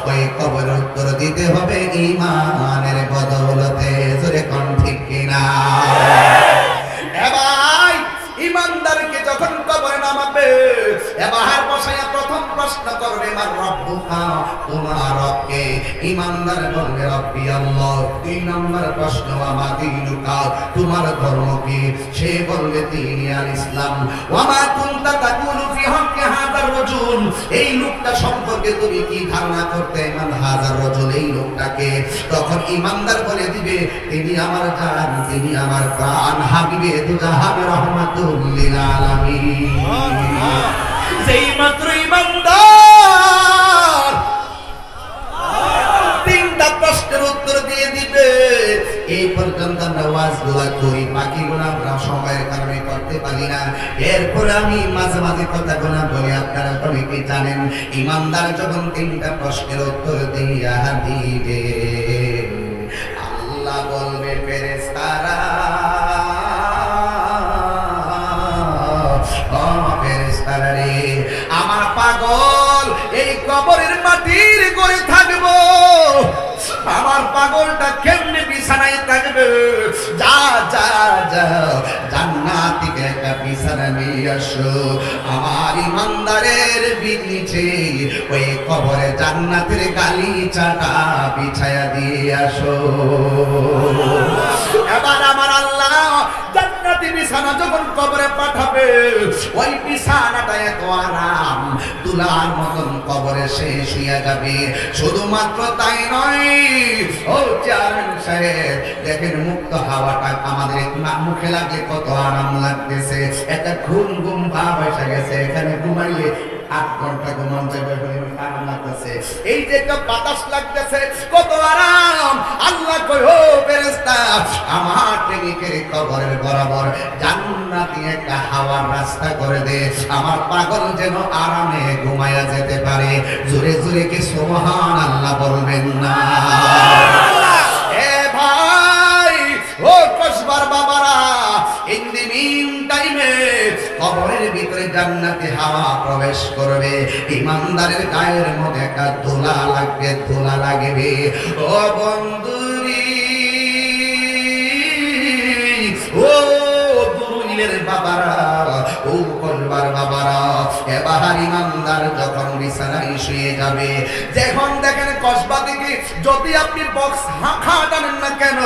ওই কবরের উত্তর দিতে হবে ঈমানের বদৌলতে। জোরে কোন ঠিক কিনা? এবার ইমানদারকে যখন কবরে নামাবে, এবার বসায়া প্রথম প্রশ্ন করবে, মার রব্বুকা, তোমার রবকে? ইমানদার বলবে, রব্বি আল্লাহ। 2 নম্বর প্রশ্ন, আমা দীনুকা, তোমার ধর্ম কি? সে বলবে, দীনি আল ইসলাম। ওয়া মা কুনতা তাকুলু ফি হাক্কি হাযার রাজুল, এই লোকটা সম্পর্কে তুমি কি ধারণা করতে? মান হাযার রাজুল, এই লোকটাকে? তখন ইমানদার বলে দিবে, তিনি আমার জান, তিনি আমার প্রাণ, হাবিবে দুজাহান, রাহমাতুল লিল আলামিন। যেই মাত্র ইমানদার 3টা প্রশ্নের উত্তর দিয়ে দিবে, এই পর্যন্ত আমরা ওয়াজগুলা করি, বাকিগুলো আমরা সময়ের কারণে করতে পারি না। এরপরে আমি মাঝে মাঝে কথাগুলো বলি, আপনারা অনেকে জানেন। ইমানদার যখন 3টা প্রশ্নের উত্তর দিয়া দিবে, আল্লাহ বলবে, ফেরেশতারা, আমার পাগল এই কবরের মাটির করে থাকবো, আমার পাগলটা কেমনে বিছানায় থাকবে? যা যা যা, জান্নাত থেকে একটা বিছানা নিয়ে আসো, আমার ইমানদারের নিচে ওই কবরে জান্নাতের গালিচাটা বিছায়া দিয়ে আসো। এবার আমার আল্লাহ জান্নাতি বিছানা যখন কবরে পাঠাবে, ওই বিছানাটা এত আরাম, তুলার মতন কবরে শেষ হয়ে যাবে। শুধুমাত্র তাই নয়, ও চেয়ারম্যান সাহেব, দেখেন মুক্ত হাওয়াটা আমাদের মুখে লাগলে কত আরাম লাগতেছে। একটা ঘুম ঘুম ভাব এসে গেছে, এখানে ঘুমাইলে 8 ঘন্টা ঘুমান যাবে, আরাম লাগতেছে। এই যে একটা বাতাস লাগতেছে, কত আরাম। আল্লাহ কয়, ও ফেরেশতা, আমার প্রেমিকের কবরের বরাবর জান্নাতি একটা হাওয়ার রাস্তা করে দে, আমার পাগল যেন আরামে ঘুমায়া যেতে পারে। জোরে জোরে কি সুবহানাল্লাহ বলবেন না? এ ভাই, ও কসবার বাবারা, ইন দি মিন টাইমে কবরের ভিতরে জান্নাতি হাওয়া প্রবেশ করবে, ইমানদারের গায়ের মধ্যে একটা ধুলা লাগবে, ধুলা লাগবে। ও বন্ধুরি, ও দুনিয়ার বাবারা, ও কসবার বাবারা, এবার ইমানদার যখন বিছানায় শুয়ে যাবে, যখন দেখেন কসবা দিকে যদি আপনি বক্স হাঁকা টানেন না কেন,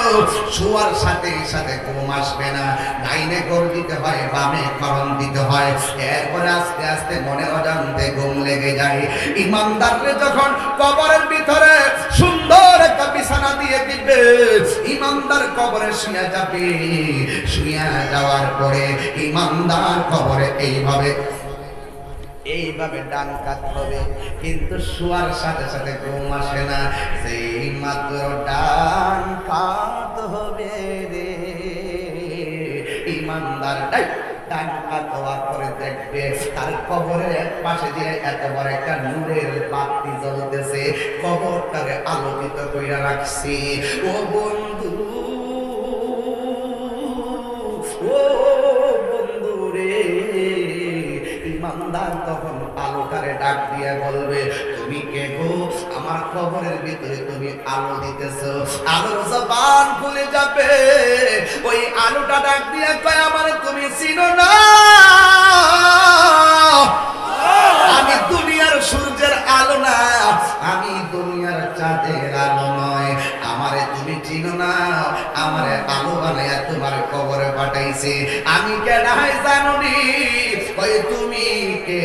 শোয়ার সাথে সাথে ঘুম আসবে না। ডাইনে ঘর দিতে হয়, বামে খরণ দিতে হয়, এরপরে আস্তে আস্তে মনে অজান্তে ঘুম লেগে যায়। ইমানদাররে যখন কবরের ভিতরে সুন্দর একটা বিছানা দিয়ে দিবে, ইমানদার কবরে শুয়ে যাবে। শুয়ে যাওয়ার পরে ইমানদার কবরে এইভাবে ডান কাত হবে, কিন্তু শোয়ার সাথে সাথে ঘুম আসে না। সেই মাত্র ডান কাত হবে রে, ইমানদার ডান কাত হওয়ার পরে দেখবে তার কবরের এক পাশে দিয়ে এত বড় একটা নূরের বাতি জ্বলতেছে, কবরটাকে আলোকিত করে রাখছি। ও বন্ধু, ও বন্ধু রে, ইমানদার তখন আলোটারে ডাক দিয়ে বলবে, তুমি কে গো? আমার কবরের ভিতরে তুমি আলো দিতেছো। আলোর জবান খুলে যাবে, ওই আলোটা ডাক দিয়ে কয়, আমার তুমি চিনো না, আমি দুনিয়ার সূর্যের আলো না, আমি দুনিয়ার চাঁদের আলো নয়, আমারে তুমি চিনো না, আমারে আলো বানাইয়া তোমার কবরে পাঠাইছে। আমি কে নাই জানি, ওই তুমি কে?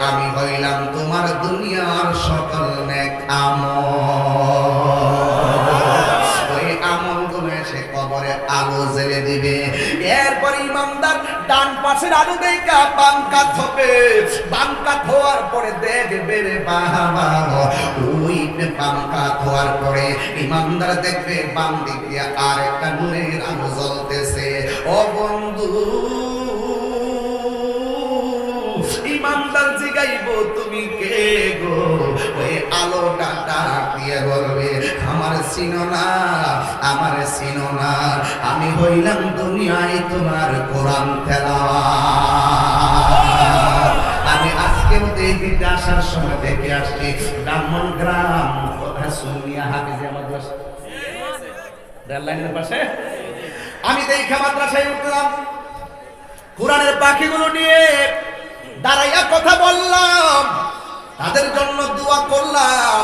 আমি হইলাম তোমার দুনিয়ার সকল নেক আমল। ওই আমলগুলো এসে কবরে আলো জ্বেলে দিবে। এরপর ইমানদার ডান পাশের আলো দেখা বাম কাত হবে, বাম কাত হওয়ার পরে দেখবে রে বাবা, ওই বাম কাত হওয়ার পরে ইমানদার দেখবে বাম দিক দিয়ে আর একটা নূরের আলো জ্বলতেছে। ও বন্ধু, ইমানদার জিগাইব, তুমি কে গো? ওই আলোটা ডাক দিয়ে বলবে, আমার চিনো না, আমার চিনো না, আমি হইলাম দুনিয়ায় তোমার কোরআন তেলাওয়াত। আমি আজকে এই দিকে আসার সময় দেখে আসছি ব্রাহ্মণ গ্রাম সুন্নিয়া হাফিজিয়া মাদ্রাসা রেল লাইনের পাশে। আমি দেখে মাদ্রাসায় উঠলাম, কোরআনের পাখিগুলো নিয়ে দাঁড়াইয়া কথা বললাম, তাদের জন্য দোয়া করলাম।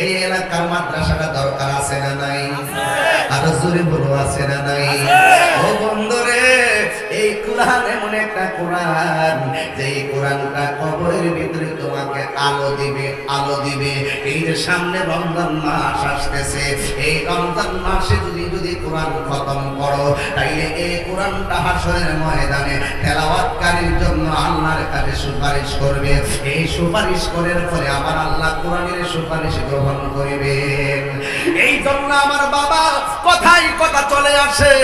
এই এলাকার মাদ্রাসাটা দরকার আছে না নাই? আরো জোরে বলো, আছে না নাই? ও বন্ধুরে, এই কোরআন এমন একটা কোরআন, যে এই কোরআনটা কবরের ভিতরে তোমাকে আলো দিবে, আলো দিবে। এই যে সামনে রমজান মাস আসতেছে, এই রমজান মাসে যদি কোরআন খতম করো, তাইলে এই কোরআনটা হাসরের ময়দানে তেলাওয়াতকারীর জন্য আল্লাহর কাছে সুপারিশ করবে। এই সুপারিশ করার পরে আমার আল্লাহ কোরআনের সুপারিশ গ্রহণ করবেন। এই জন্য আমার বাবা কথাই কথা চলে আসে,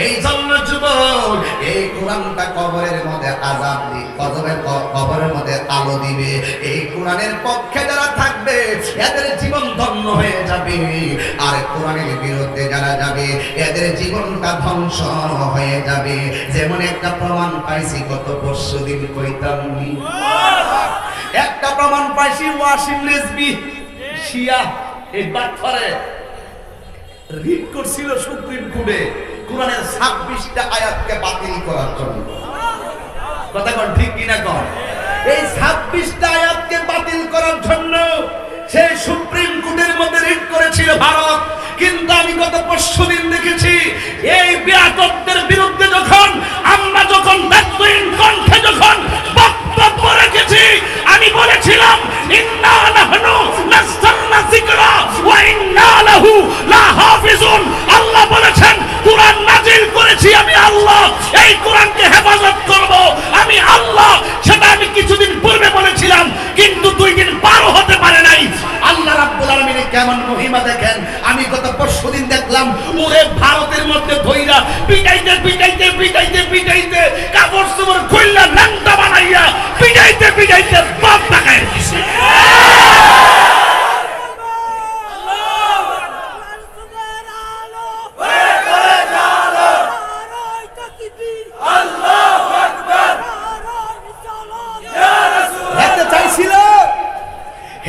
এই জন্য যুবক, এই কোরআনটা কবরের মধ্যে আযাব দিবে, কবরের মধ্যে আলো দিবে। এই কোরআনের পক্ষে যারা থাকবে এদের জীবন ধন্য হয়ে যাবে, আর কোরআনের বিরুদ্ধে যারা যাবে এদের জীবনটা ধ্বংস হয়ে যাবে। যেমন একটা প্রমাণ পাইছি গত পরশুদিন, কইতাম একটা প্রমাণ পাইছি, ওয়াসিম রিজভী শিয়া এই বাটফারে রিট করছিল সুপ্রিম কোর্টে কোরআনের 26টা আয়াতকে বাতিল করার জন্য। কথা কোন ঠিক কিনা কোন? এই 26টা আয়াতকে বাতিল করার জন্য সে সুপ্রিম কোর্টের মধ্যে রিট করেছিল ভারত। কিন্তু আমি গত পরশুদিন দেখেছি এই বেয়াদবদের বিরুদ্ধে যখন আমরা ব্যর্থহীন কণ্ঠে যখন বক্তব্য রেখেছি, আমি বলেছিলাম ইন্না নাহনু নাযালনা যিকরা ওয়া ইন্না লাহু লাহাফিজুন। আল্লাহ বলেছেন কোরআন নাজিল করেছি আমি আল্লাহ, এই কোরআনকে হেফাজত করব আমি আল্লাহ। সেটা আমি কিছুদিন পূর্বে বলেছিলাম, কিন্তু 2 দিন পারও হতে পারে নাই। আল্লাহ রাব্বুল আলামিনের কেমন মহিমা দেখেন। আমি গত পরশুদিন দেখলাম ওরে ভারতের মধ্যে ধইরা পিটাইতে পিটাইতে পিটাইতে পিটাইতে কাপড় চোপড় খুললা ল্যাংটা বানাইয়া পিটাইতে পিটাইতে বাপ টাকায় দিছে।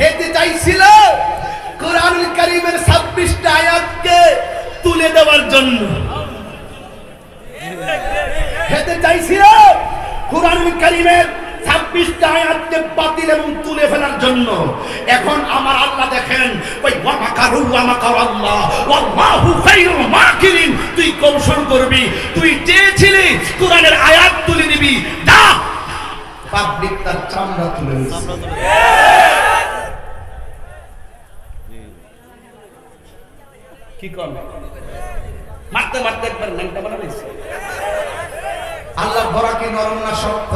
হেতে চাইছিল কোরআনুল কারীমের 26টা আয়াতকে তুলে দেওয়ার জন্য, হেতে চাইছিল কোরআনুল কারীমের 26টা আয়াতকে বাতিল এবং তুলে ফেলার জন্য। এখন আমার আল্লাহ দেখেন, ওই ওয়া মাকারু ওয়া মাকারাল্লাহ ওয়াল্লাহু খায়রুল মাকিরিন। তুই কৌশল করবি, তুই চেয়েছিলি কোরআনের আয়াত তুলে নিবি, দা পাবলিক তার চামড়া তুলে নিছে। কি কোন মারতে মারতে একবার ল্যাংটা বানাইছে। আল্লাহ ভরা কি নরম না শক্ত?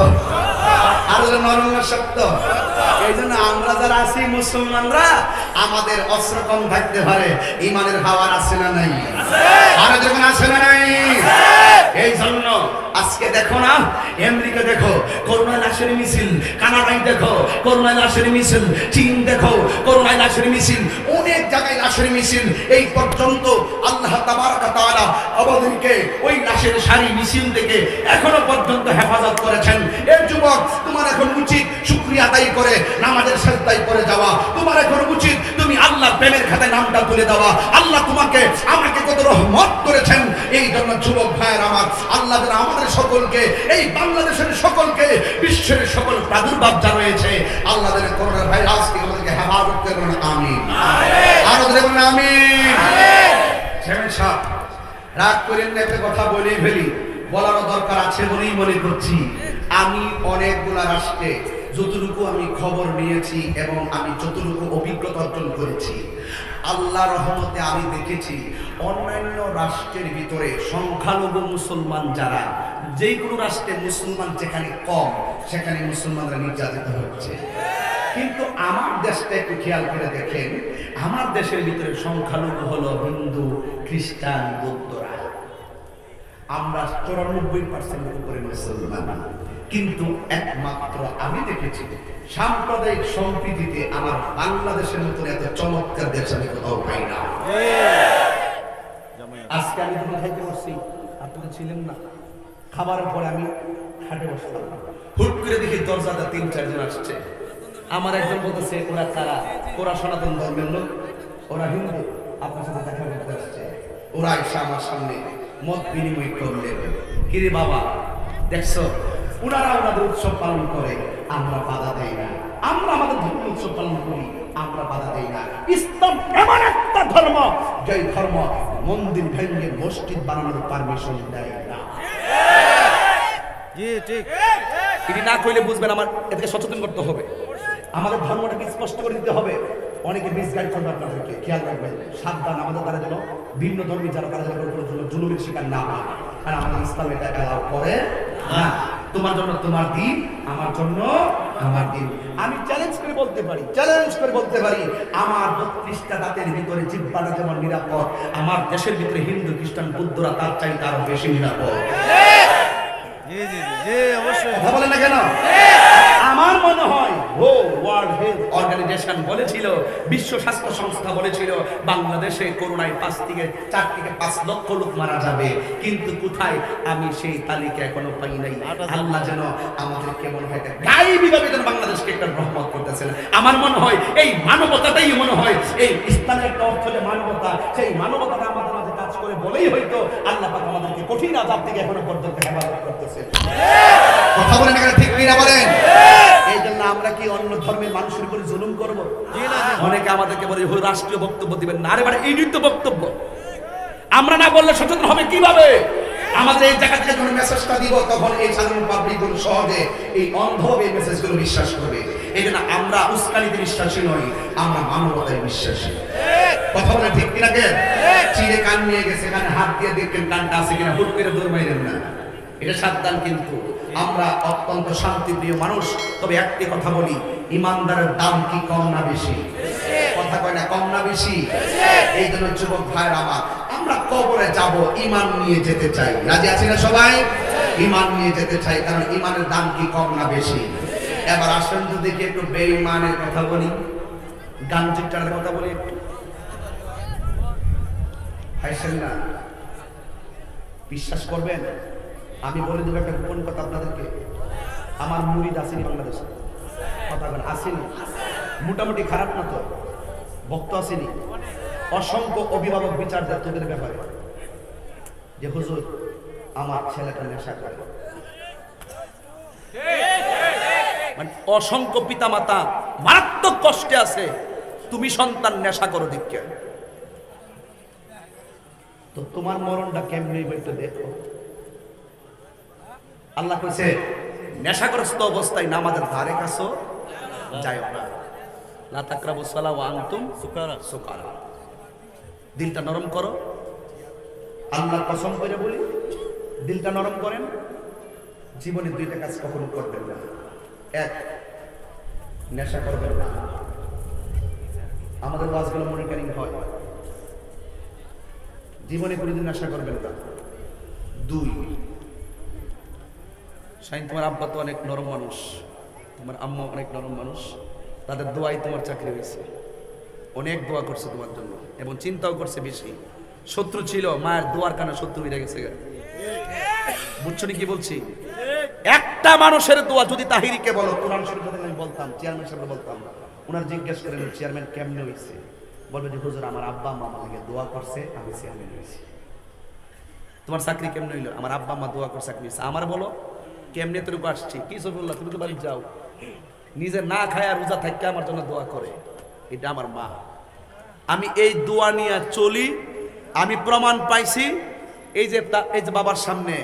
আল্লাহ নরম না শক্ত? এই জন্য আমরা যারা আছি মুসলমানরা আমাদের অস্ত্র কম থাকতে পারে, ইমানের হাওয়ার আছে না নাই? আর যখন আছে না নাই? এই জন্য আজকে দেখো না, আমেরিকা দেখো করোনা লাশের মিছিল, কানাডায় দেখো করোনা লাশের মিছিল, চীন দেখো করোনা লাশের মিছিল, অনেক জায়গায় লাশের মিছিল। এই পর্যন্ত আল্লাহ তাবারক তাআলা আমাদেরকে ওই লাশের সারি মিছিল থেকে এখনো পর্যন্ত হেফাজত করেছেন। এই যুবক, তোমার এখন উচিত শুকরিয়া আদায় করে নামাজের সিজদায় পড়ে যাওয়া। তোমার এখন উচিত তুমি আল্লাহর প্রেমের খাতায় নামটা তুলে দেওয়া। আল্লাহ তোমাকে আমাকে কত রহমত করেছেন। এই জন্য যুবক ভাইয়ের আমার, আল্লাহ যেন আমাদের সকলকে, এই বাংলাদেশের সকলকে, বিশ্বের সকল প্রাদুর্ভাব যা রয়েছে, আল্লাহ যেন করোনা ভাইরাস থেকে আমাদেরকে হেফাজত করেন। আমিন। আরো দেবেন আমিন। সেভেন সাহেব রাগ করেন না, একটা কথা বলেই ফেলি, বলারও দরকার আছে বলেই মনে করছি। আমি অনেকগুলা রাষ্ট্রে যতটুকু আমি খবর নিয়েছি এবং আমি যতটুকু অভিজ্ঞতা অর্জন করেছি, আল্লাহ রহমতে আমি দেখেছি অন্যান্য রাষ্ট্রের ভিতরে সংখ্যালঘু মুসলমান যারা, যে কোনো রাষ্ট্রে মুসলমান যেখানে কম সেখানে মুসলমানরা নির্যাতিত হচ্ছে। কিন্তু আমার দেশটা একটু খেয়াল করে দেখেন, আমার দেশের ভিতরে সংখ্যালঘু হলো হিন্দু, খ্রিস্টান, বৌদ্ধরা। আমরা 94% উপরে মুসলমান, কিন্তু একমাত্র আমি দেখেছি সাম্প্রদায়িক সম্প্রীতিতে আমার বাংলাদেশের মতো এত চমৎকার দেশ আমি কোথাও পাই না। আজকে আমি যখন খাইতে বসছি, আপনারা ছিলেন না, খাবারের পরে আমি খাটে বসলাম, হুট করে দেখি দরজাটা 3-4 জন আসছে। আমার একজন বলতেছে ওরা কারা, ওরা সনাতন ধর্মের লোক, ওরা হিন্দু, আপনার সাথে দেখা করতে আসছে। ওরা এসে আমার সামনে মত বিনিময় করলেন। কিরে বাবা, দেখছো ওনারা ওনাদের উৎসব পালন করে, আমরা বাধা দেই না। আমরা আমাদের ধর্ম উৎসব পালন করি, আমরা বাধা দেই না। ইসলাম এমন একটা ধর্ম, যে ধর্ম মন্দির ভেঙে মসজিদ বানানোর পারমিশন দেয় না। জি ঠিক। এটি না কইলে বুঝবেন, আমার এটাকে সচেতন করতে হবে, আমাদের ধর্মটাকে স্পষ্ট করে দিতে হবে। অনেকে মিসগাইড করবে, আপনাদেরকে খেয়াল রাখবেন, সাবধান। আমাদের দ্বারা যেন ভিন্ন ধর্মী যারা তারা যেন কোনো জুলুমের শিকার না হয়, কারণ আমাদের ইসলাম এটা অ্যালাউ করে না। তোমার জন্য তোমার দিন, আমার জন্য আমার দিন। আমি চ্যালেঞ্জ করে বলতে পারি, আমার 32টা দাঁতের ভিতরে জিহ্বাটা যেমন নিরাপদ, আমার দেশের ভিতরে হিন্দু, খ্রিস্টান, বৌদ্ধরা তার চাইতে আরো বেশি নিরাপদ। জি জি জি অবশ্যই। কথা বলে না কেন? আমার মনে হয় ওয়ার্ল্ড হেলথ অর্গানাইজেশন বলেছিল, বিশ্ব স্বাস্থ্য সংস্থা বলেছিল বাংলাদেশে করোনায় 4 থেকে 5 লক্ষ লোক মারা যাবে, কিন্তু কোথায় আমি সেই তালিকা এখনো পাই নাই। আল্লাহ যেন আমাদের কেমন হয় গায়েবীভাবে যেন বাংলাদেশকে একটা রহমত করতেছেন। আমার মনে হয় এই মানবতাটাই মনে হয় এই ইসলামের একটা অর্থ, যে মানবতা, সেই মানবতাটা আমাদের মাঝে কাজ করে বলেই হয়তো আল্লাহ পাক আমাদেরকে কঠিন আযাব থেকে এখনো পর্যন্ত হেফাজত করতেছে। কথা বলেন না, ঠিক কিনা বলেন? এই জন্য আমরা কি অন্য ধর্মের মানুষের উপরে জুলুম করব? অনেকে আমাদেরকে বলে রাষ্ট্রীয় বক্তব্য দিবেন না। আরে ভাই, এই নিত্য বক্তব্য আমরা না বললে সচেতন হবে কিভাবে? আমাদের এই জায়গা থেকে যখন মেসেজটা দিব, তখন এই সাধারণ পাবলিক গুলো সহজে এই অন্ধভাবে মেসেজগুলো বিশ্বাস করবে। এই জন্য আমরা উস্কানিতে বিশ্বাসী নই, আমরা মানবতায় বিশ্বাসী। কথা বলে ঠিক কিনা? চিড়ে কান নিয়ে গেছে, কানে হাত দিয়ে দেখবেন কানটা আছে কিনা, হুট করে দৌড় মাইলেন না, এটা সাবধান। কিন্তু আমরা অত্যন্ত শান্তিপ্রিয় মানুষ। তবে একটি কথা বলি, ইমানদারের দাম কি কম না বেশি? কথা কয় না, কম না বেশি? এই জন্য যুবক ভাইরা আমার, আমরা কবরে যাব ঈমান নিয়ে যেতে চাই। রাজি আছি না সবাই? ঈমান নিয়ে যেতে চাই, কারণ ঈমানের দাম কি কম না বেশি? এবার আসেন তো দেখি একটু বেঈমানের কথা বলি, গাঞ্জিটার কথা বলি একটু। হাসেন না, বিশ্বাস করবেন? আমি বলে দেবো একটা গোপন কথা আপনাদেরকে। আমার মুরিদ আসেনি বাংলাদেশে, কথা বলেন, আসেনি? মোটামুটি খারাপ না তো, ভক্ত আসেনি। অসংখ্য অভিভাবক বিচার দেয় তোদের ব্যাপারে, যে হুজুর আমার ছেলেটা নেশা করে। মানে অসংখ্য পিতামাতা মারাত্মক কষ্টে আছে, তুমি সন্তান নেশা করো দীক্ষা, তো তোমার মরণটা কেমনি একটু দেখো। আল্লাহ কইছে নেশাগ্রস্ত অবস্থায় নামাজের ধারে কাছে যায়ও না, লা তাকরাবুস সালাহ ওয়া আনতুম সুকারা। দিলটা নরম করো, আল্লাহর কসম করে বলি, দিলটা নরম করেন। জীবনে 2টা কাজ কখনো করবেন না। 1, নেশা করবেন না। আমাদের ওয়াজগুলো মনিটরিং হয়, জীবনে কোনোদিন নেশা করবেন না। 2, শাইন তোমার আব্বা তো অনেক নরম মানুষ, তোমার আম্মা অনেক নরম মানুষ, তাদের দোয়াই তোমার চাকরি হয়েছে। অনেক দোয়া করছে তোমার জন্য এবং চিন্তাও করছে বেশি। শত্রু ছিল, মায়ের দোয়ার কারণে শত্রু হয়ে গেছে। বুঝছো কি বলছি? একটা মানুষের দোয়া যদি তাহিরিকে বলো, কোরআন শরীফ আমি বলতাম, চেয়ারম্যান সাহেব বলতাম, ওনার জিজ্ঞেস করেন চেয়ারম্যান কেমনে হয়েছে, বলবে যে হুজুর আমার আব্বা আম্মা আমাকে দোয়া করছে, আমি চেয়ারম্যান হয়েছি। তোমার চাকরি কেমনে হইলো? আমার আব্বা আম্মা দোয়া করছে, চাকরি হয়েছে। আমার বলো কেমনে তোর আসছি, কি সফিউল্লাহ তুমি তো বাড়ি যাও, নিজে না খায় আর রোজা থাকতে আমার জন্য দোয়া করে, এটা আমার মা। আমি এই দোয়া নিয়ে চলি। আমি প্রমাণ পাইছি, এই যে বাবার সামনে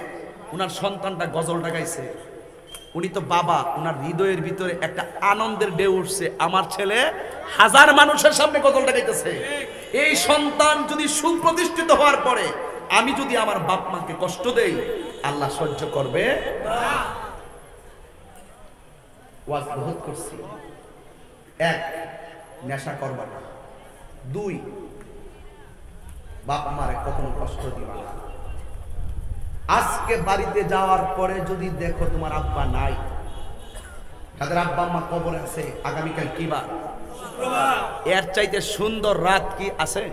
উনার সন্তানটা গজলটা গাইছে, উনি তো বাবা, উনার হৃদয়ের ভিতরে একটা আনন্দের ঢেউ উঠছে, আমার ছেলে হাজার মানুষের সামনে গজলটা গাইতেছে। এই সন্তান যদি সুপ্রতিষ্ঠিত হওয়ার পরে আমি যদি আমার বাপ মাকে কষ্ট দেই, আল্লাহ সহ্য করবে না। ওয়াজ বহুত করছি। 1, নেশা করবা না। 2, বাপ মারে কখনো কষ্ট দিবা না। আজকে বাড়িতে যাওয়ার পরে যদি দেখো তোমার আব্বা নাই, তাদের আব্বা আম্মা কবরে আছে, আগামীকাল কি বার? এর চাইতে সুন্দর রাত কি আছে?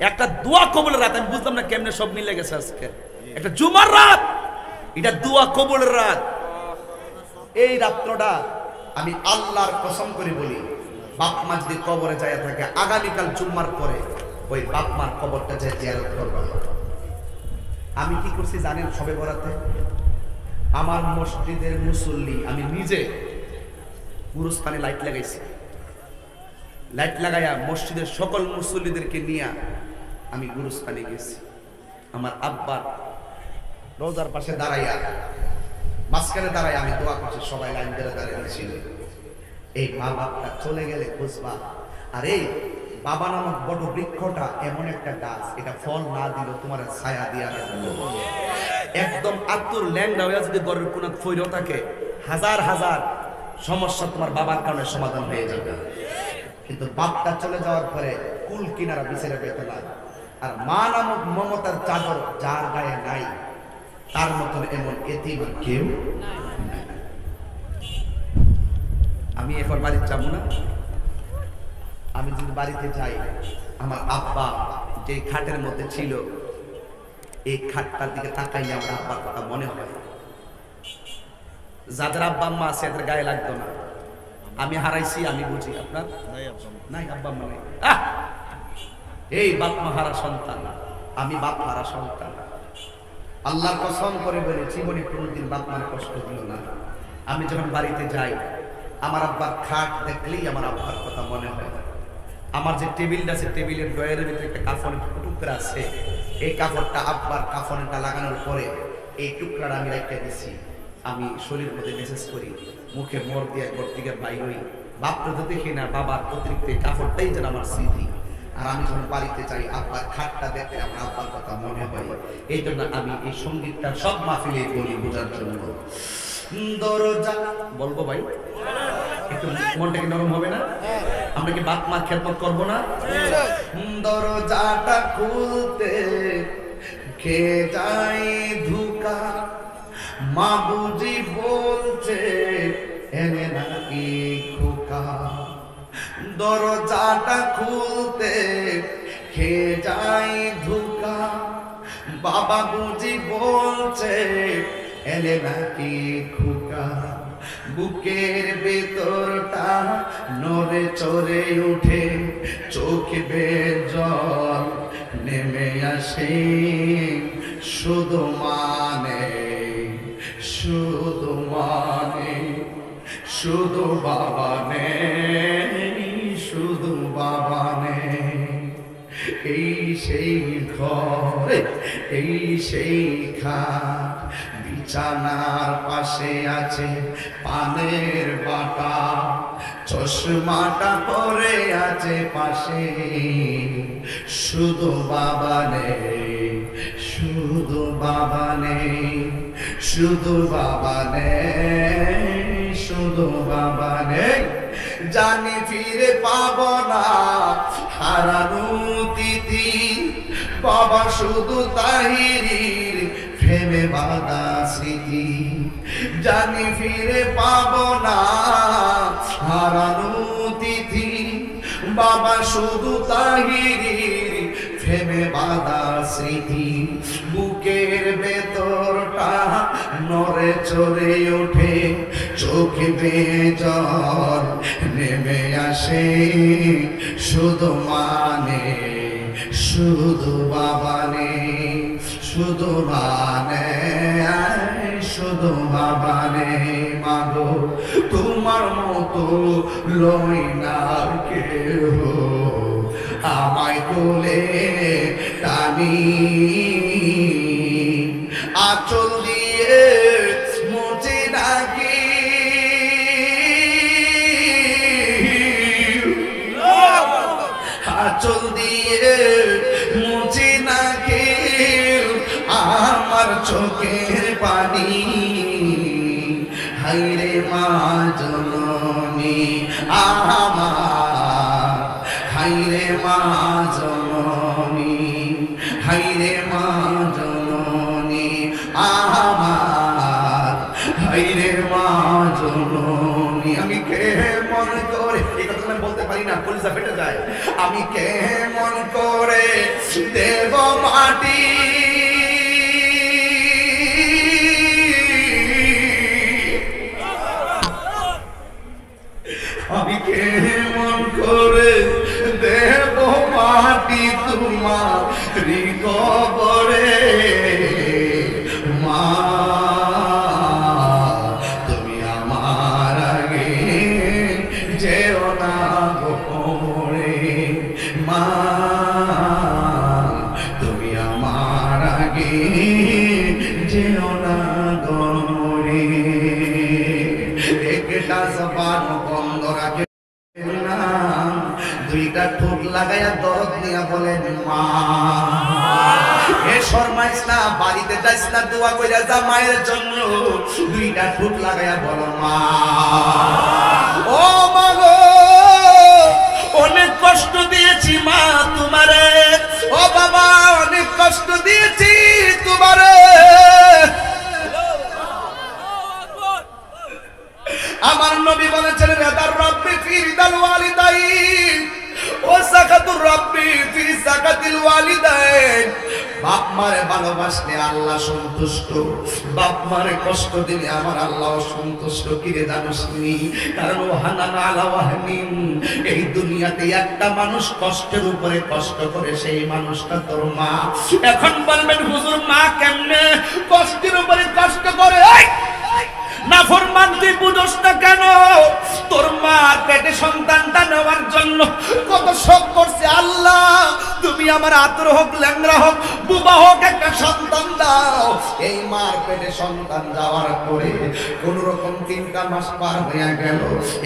একটা দোয়া কবুলের রাত। আমি বুঝলাম না কেমনে সব মিলে গেছে। আজকে একটা জুমার রাত, এটা দোয়া কবুলের রাত। এই রাত্রটা আমি আল্লাহর কসম করে বলি, বাপ মা যদি কবরে যায় থাকে, আগামীকাল জুম্মার পরে ওই বাপ মার কবরটা যায় জিয়ারত করবা। আমি কি করছি জানেন? সবে বরাতে আমার মসজিদের মুসল্লি আমি নিজে গুরুস্থানে লাইট লাগাইছি। লাইট লাগাইয়া মসজিদের সকল মুসল্লিদেরকে নিয়ে আমি গুরুস্থানে গেছি। আমার আব্বার রোজার পাশে দাঁড়াইয়া, মাঝখানে দাঁড়াইয়া আমি দোয়া করছি, সবাই লাইন ধরে দাঁড়িয়েছিল। এই মা বাপটা চলে গেলে বুঝবা, আর এই বাবা নামক বড় বৃক্ষটা এমন একটা গাছ, এটা ফল না দিল তোমার ছায়া দিয়া একদম আত্মর ল্যাংডা হয়ে যদি গড়ের কোন ফৈর থাকে, হাজার হাজার সমস্যা তোমার বাবার কারণে সমাধান হয়ে যাবে। কিন্তু বাপটা চলে যাওয়ার পরে কুল কিনারা বিছেরা পেতে না। আর মা নামক মমতার চাদর যার গায়ে নাই, তার মতন এমন এতিম কেউ নাই। আমি এখন বাড়িতে যাবো না। আমি যদি বাড়িতে যাই, আমার আব্বা যে খাটের মধ্যে ছিল, এই খাটটার দিকে তাকাইলে আমার আব্বার কথা মনে হয়। যাদের আব্বা আম্মা আছে এদের গায়ে লাগতো না। আমি হারাইছি, আমি বুঝি। আপনার নাই আব্বা আম্মা নাই। এই বাপ মা হারা সন্তান, আমি বাপ হারা সন্তান। আল্লাহর কসম করে বলে জীবনে কোনোদিন বাপ মার কষ্ট দিল না। আমি যখন বাড়িতে যাই, আমার আব্বার খাট দেখলেই আমার আব্বার কথা মনে হয়। আমার যে টেবিলটা আছে, টেবিলের ড্রয়ারের ভিতরে একটা কাফনের টুকরা আছে। এই কাপড়টা আব্বার কাফনটা লাগানোর পরে এই টুকরাটা আমি রেখে দিছি। আমি শরীর মধ্যে মেসেজ করি, মুখে মোর দিয়ে ঘর থেকে বাইর হই, বাপটা তো দেখি না, বাবার অতিরিক্ত কাপড়টাই যেন আমার স্মৃতি। আর আমি যখন বাড়িতে যাই, আব্বার খাটটা দেখে আমার আব্বার কথা মনে হয়। এই জন্য আমি এই সঙ্গীতটা সব মাহফিলে বলি বোঝার জন্য। দরজা বলবো ভাই, একটু মনটা কি নরম হবে না? আমরা কি বাপ মার খেদমত করবো না? দরজাটা খুলতে কে যাই ধুকা, মা বুঝি বলছে এনে নাকি খোকা। দরজাটা খুলতে কে যাই ধুকা, বাবা বুঝি বলছে এনে নাকি খোকা। বুকের ভেতরটা নড়ে চড়ে উঠে, চোখ বেয়ে জল নেমে আসে। শুধু মানে শুধু মানে শুধু বাবা নে, শুধু বাবা নে। এই সেই ঘর, এই সেই খাট, বিছানার পাশে আছে পানের বাটা, চশমাটা পরে আছে পাশে। শুধু বাবা নেই, শুধু বাবা নেই, শুধু বাবা নেই, শুধু বাবা নেই। জানি ফিরে পাব না হারানো তিথি বাবা শুধু তাহিরির প্রেমে বাঁধা স্মৃতি জানি ফিরে পাব না হারানো তিথি বাবা শুধু তাহিরির প্রেমে বাঁধা স্মৃতি বুকের ভেতরটা নড়ে চড়ে ওঠে চোখে বেয়ে জল নেমে আসে শুধু মানে শুধু বাবানে শুধু মানে শুধু বাবানে মাগো তোমার মতো লই না কেহ আমায় কোলে টানি আঁচল দিয়ে মুছে রাখি আঁচল দিয়ে মুছে রাখি আমার চোখের পানি হায়রে মা জননী আমার হায়রে মা জননী হায়রে মা জননী আমার হায়রে মা জননী আমি কেমন করে এই কথা আমি বলতে পারি না কলিজা ফেটে যায় আমি কেমন করে দেব মাটি আমি কেমন করে দেব মাটি তোমার কবরে মা তুমি আমার আগে যেও না গোপরে মা তুমি আমার আগে যেও না গোপরে একটা জবান বন্ধ রাখে না দুইটা ঠোঁট লাগাইয়া দরদ নিয়া বলেন মা এ শর্মাইস না বাড়িতে যাইস না দোয়া কইরা যা মায়ের জন্য দুইটা ঠোঁট লাগাইয়া বলো মা ও মা গো অনেক কষ্ট দিয়েছি মা তোমারে ও বাবা অনেক কষ্ট দিয়েছি তোমারে আমার নবী বলেছেন রিদার রাব্বি ফি রিদাল ওয়ালিদাইন ও সাকাতুর রাব্বি ফি সাকাতিল ওয়ালিদাইন বাপ মারে ভালোবাসলে আল্লাহ সন্তুষ্ট বাপ মারে কষ্ট দিলে আমার আল্লাহ সন্তুষ্ট কিরে জানোস নি কারণ হানান আলা ওয়াহমিন এই দুনিয়াতে একটা মানুষ কষ্টের উপরে কষ্ট করে সেই মানুষটা তোর মা এখন বলবেন হুজুর মা কেমনে কষ্টের উপরে কষ্ট করে নাফরমান তুই বুঝোস না কেন তোর মার পেটে সন্তানটা নেওয়ার জন্য কত শোক করছে আল্লাহ তুমি আমার আতর হোক ল্যাংরা হোক বুবা হোক একটা সন্তান দাও এই মার পেটে সন্তান যাওয়ার পরে কোন রকম 3টা মাস পার হয়ে গেল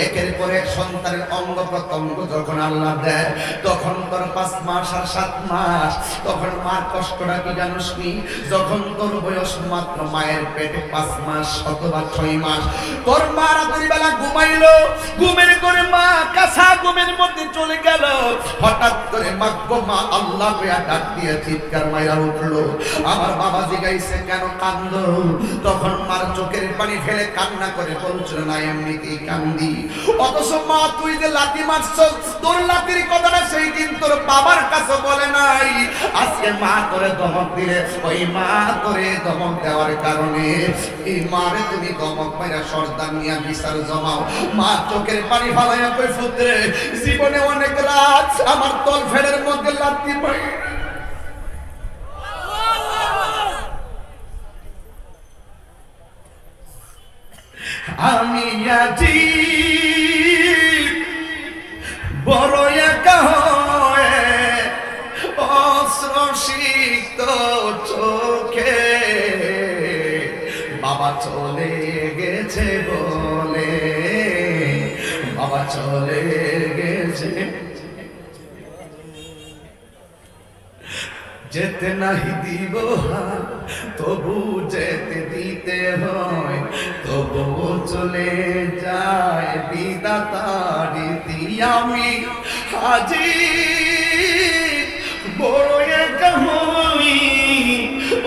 একের পর এক সন্তানের অঙ্গ প্রত্যঙ্গ যখন আল্লাহ দেয় তখন তোর 5 মাস আর 7 মাস তখন মার কষ্টটা কি জানোস নি যখন তোর বয়স মাত্র মায়ের পেটে 5 মাস অথবা 6 মাস তোর মা রাতের বেলা ঘুমাইলো ঘুমের করে মা কাঁচা ঘুমের মধ্যে চলে গেল হঠাৎ করে মাগো মা আল্লাহ কইয়া ডাক দিয়ে চিৎকার মাইরা উঠলো আমার বাবা জিগাইছে কেন কান্দো তখন মার চোখের পানি ফেলে কান্না করে বলছিল না এমনিতেই কান্দি অথচ মা তুই যে লাঠি মারছস তোর লাঠির কথাটা সেই দিন তোর বাবার কাছে বলে নাই আজকে মা করে ধমক দিলে ওই মা করে ধমক দেওয়ার কারণে এই মারে তুমি ধমক পাইরা সর্দার নিয়া বিচার জমাও মা চোখের পানি ফালাইয়া কই ফুতরে জীবনে অনেক রাত আমার তল ফেলের মধ্যে লাঠি পাই আমি আজি বড় একা হয়ে অশ্রুসিক্ত চোখে বাবা চলে গেছে বলে বাবা চলে গেছে যেতে নাহি দিব তবু যেতে দিতে হয় তবু চলে যায় বিধাতারি আমি আজি বড় একা হই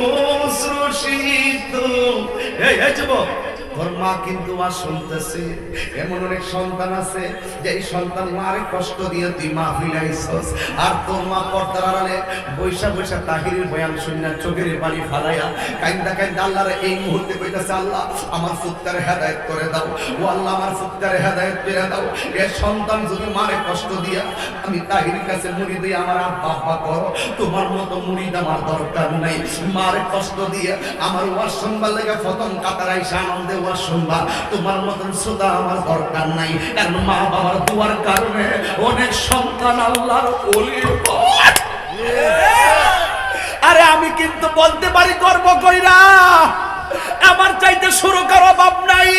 অশ্রুসিক্ত। এই যুবক, তোর মা কিন্তু আর শুনতেছে। এমন অনেক সন্তান আছে যে এই সন্তান মারে কষ্ট দিয়ে তুই মা ফিলাইছস, আর তোর মা পর্দার আড়ালে বৈশা বৈশা তাহিরের বয়ান শুনিয়া চোখের পানি ফালাইয়া কাইন্দা কাইন্দা আল্লাহর এই মুহূর্তে কইতাছে, আল্লাহ আমার ফুত্তারে হেদায়েত করে দাও, ও আল্লাহ আমার ফুত্তারে হেদায়েত করে দাও। এ সন্তান যদি মারে কষ্ট দিয়া আমি তাহিরের কাছে মুড়ি দিয়ে আমার আব্বা আব্বা করো, তোমার মতো মুড়িদ আমার দরকার নাই। মারে কষ্ট দিয়ে আমার ওয়াজ শুনবার লেগে প্রথম কাতারাই আনন্দে ওয়াজ শুনবা, তোমার মতন শ্রোতা আমার দরকার নাই। কারণ মা বাবার দুয়ার কারণে অনেক সন্তান আল্লাহর ওলি হয়। আরে আমি কিন্তু বলতে পারি গর্ব কইরা, আমার চাইতে শুরু করো বাপ নাই,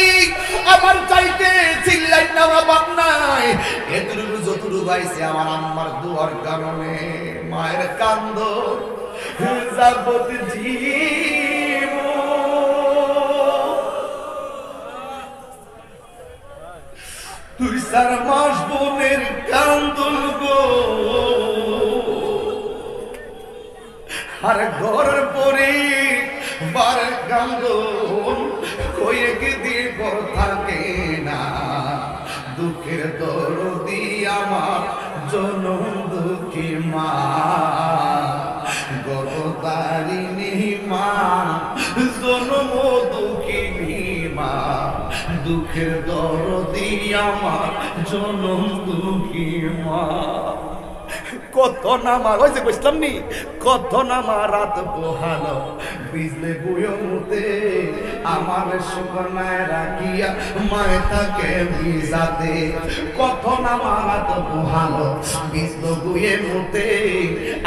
আমার চাইতে চিল্লাই না বাপ নাই। এতটুকু যতটুকু আইছে আমার আম্মার দুয়ার কারণে, মায়ের কান্দ যাবত জীব তুই 4 মাস বোনের কান্দন গো, আর ঘরের পরে বার কান্দন কয়ে কে দিয়ে পর থাকে না। দুঃখের দরদি আমার জনম দুঃখী মা, গর্ভধারিণী মা, জনম দুঃখিনী মা, দুঃখের দরদি আমার জনম দুঃখী মা। কত নামার ওই যে কইছিলাম নি, কত নামার রাত পোহালো বিজলে বুয়মতে, আমার সুকন্যায় রাখিয়া মায়ে তাকে বিজাতে। কত নামার রাত পোহালো বিজলে বুয়মতে,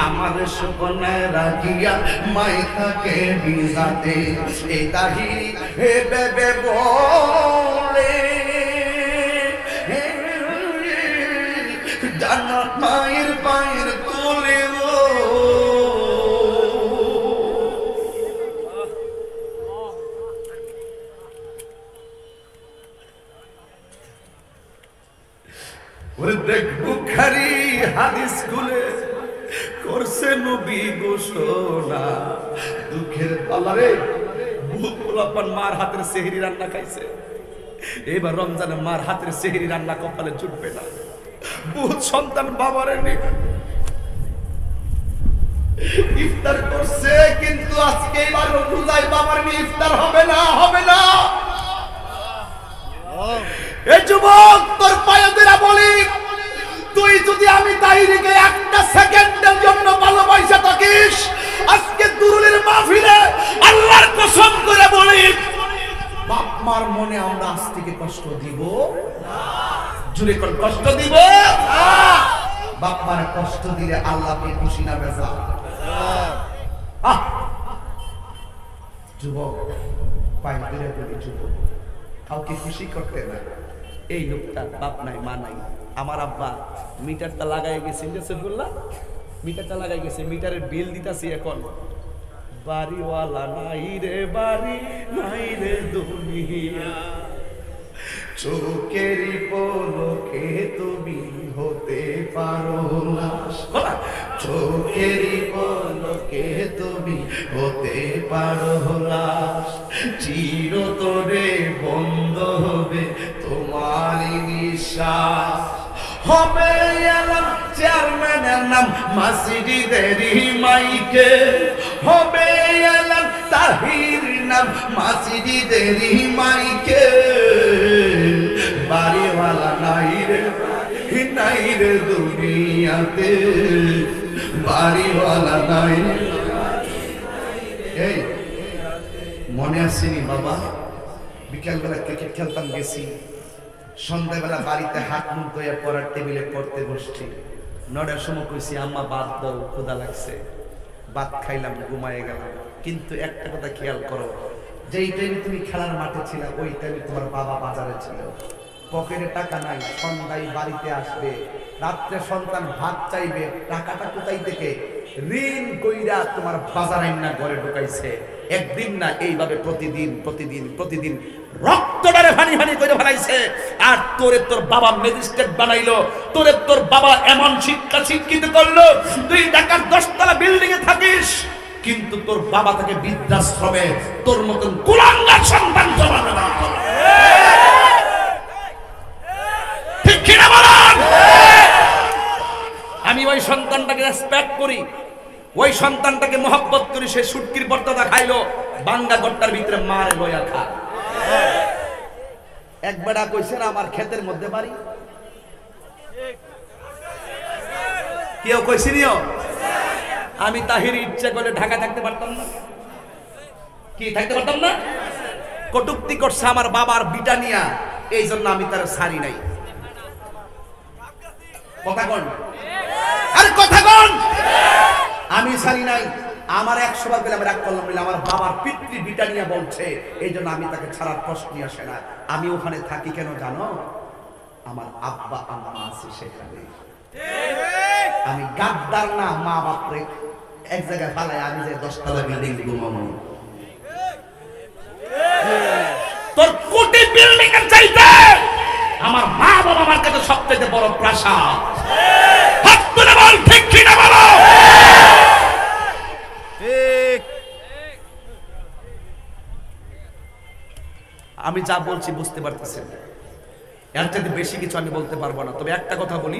আমার সুকন্যায় রাখিয়া মায়ে তাকে বিজাতে। এই দাহি হে বেবে বলে জান্নাত মায়ের পায়ের তোলে গো। ওরে দেখ বুখারী হাদিস খুলে করছে নবী ঘোষণা, দুঃখের আল্লাহরে বুলাপান মার হাতের সেহরি রান্না খাইছে, এবার রমজানে মার হাতের সেহরি রান্না কপালে জুটবে না। বহুত সন্তান বাবারে ইফতার করছে, কিন্তু আজকে এবার রোজায় বাবার নিয়ে ইফতার হবে না, হবে না। এই যুবক, তোর পায়েদেরা বলি, তুই যদি আমি তাহিরকে একটা সেকেন্ডের জন্য ভালোবাসা থাকিস, আজকে দুরুলের মাহফিলে আল্লাহর কসম করে বলি, বাপ মার মনে আমরা আজ থেকে কষ্ট দিব না। জুড়ে কোন কষ্ট দিব না। বাপ মার কষ্ট দিলে আল্লাহকে খুশি না বেজা। যুবক পাইলে বলি, যুবক কাউকে খুশি করতে না। এই লোকটা বাপ নাই মা নাই, আমার আব্বা মিটারটা লাগাই গেছে, মিটারটা লাগাই গেছে, মিটারের বিল দিতাছি এখন। বাড়িওয়ালা নাই রে বাড়ি, নাই রে দুনিয়া, চোখেরই পলকে তুমি হতে পারো না। চোখেরই পলকে তুমি হতে পারো না, চিরতরে বন্ধ হবে তোমারই নিঃশ্বাস। হবে এলাম চেয়ারম্যানের নাম মাসজিদেরই মাইকে, হবে এলাম তাহির নাম মাসজিদেরই মাইকে। বাড়িওয়ালা নাই রে, নাই রে দুনিয়াতে, বাড়িওয়ালা নাই। এই মনে আসেনি বাবা, বিকালবেলা ক্রিকেট খেলতাম গেছি, সন্ধ্যাবেলা বাড়িতে হাত মুখ ধুয়ে পড়ার টেবিলে পড়তে বসছি। 9টার সময় কইছি আম্মা ভাত দাও, ক্ষুধা লাগছে। ভাত খাইলাম, ঘুমায় গেলাম। কিন্তু একটা কথা খেয়াল করো, যেই টাইমে তুমি খেলার মাঠে ছিল, ওই টাইমে তোমার বাবা বাজারে ছিল, পকেটে টাকা নাই, সন্ধ্যায় বাড়িতে আসবে, রাত্রে সন্তান ভাত চাইবে, টাকাটা কোথায় থেকে? ঋণ কইরা তোমার বাজার আইনা ঘরে ঢুকাইছে, একদিন না এইভাবে প্রতিদিন প্রতিদিন প্রতিদিন রক্তটারে ভানি ভানি করে ফেলাইছে। আর তোরে তোর বাবা ম্যাজিস্ট্রেট বানাইলো, তোরে তোর বাবা এমন শিক্ষা শিক্ষিত করলো, তুই ঢাকার 10 তলা বিল্ডিং এ থাকিস, কিন্তু তোর বাবা তাকে বৃদ্ধাশ্রমে তোর মতন কুলাঙ্গার সন্তান জন্ম দান করে। ঠিক কি না বলেন? আমি ওই সন্তানটাকে রেসপেক্ট করি, ওই সন্তানটাকে মহব্বত করি। সে সুটকির বর্তাটা খাইলো, বাঙ্গা গট্টার ভিতরে মারে লইয়া খা। একবেলা কইছে না আমার ক্ষেতের মধ্যে বাড়ি, কেউ কইছি নিও? আমি তাহির ইচ্ছা করে ঢাকা থাকতে পারতাম না? কি থাকতে পারতাম না? কটুক্তি করছে আমার বাবার বিটা নিয়া, এই জন্য আমি তার সারি নাই। কথা কন, আরে কথা কন। আমি সারি নাই, আমার 100 বার বলে আমি রাগ করলাম, বলে আমার বাবার পিতৃ বিটা নিয়া বলছে, এই জন্য আমি তাকে ছাড়ার প্রশ্নই আসে না। আমি ওখানে থাকি কেন জানো? আমার আব্বা আম্মা আছে সেখানে। আমি গাদ্দার না, মা বাপরে এক জায়গায় ফালাই আমি যে 10 তলা বিল্ডিং ঘুমাবো। তোর কোটি বিল্ডিং এর চাইতে আমার মা বাবা আমার কাছে সবচেয়ে বড় প্রাসাদ। হাত তুলে বল, ঠিক কি না বলো? ঠিক। আমি যা বলছি বুঝতে পারতেছেন, এর চাইতে বেশি কিছু আমি বলতে পারবো না। তবে একটা কথা বলি,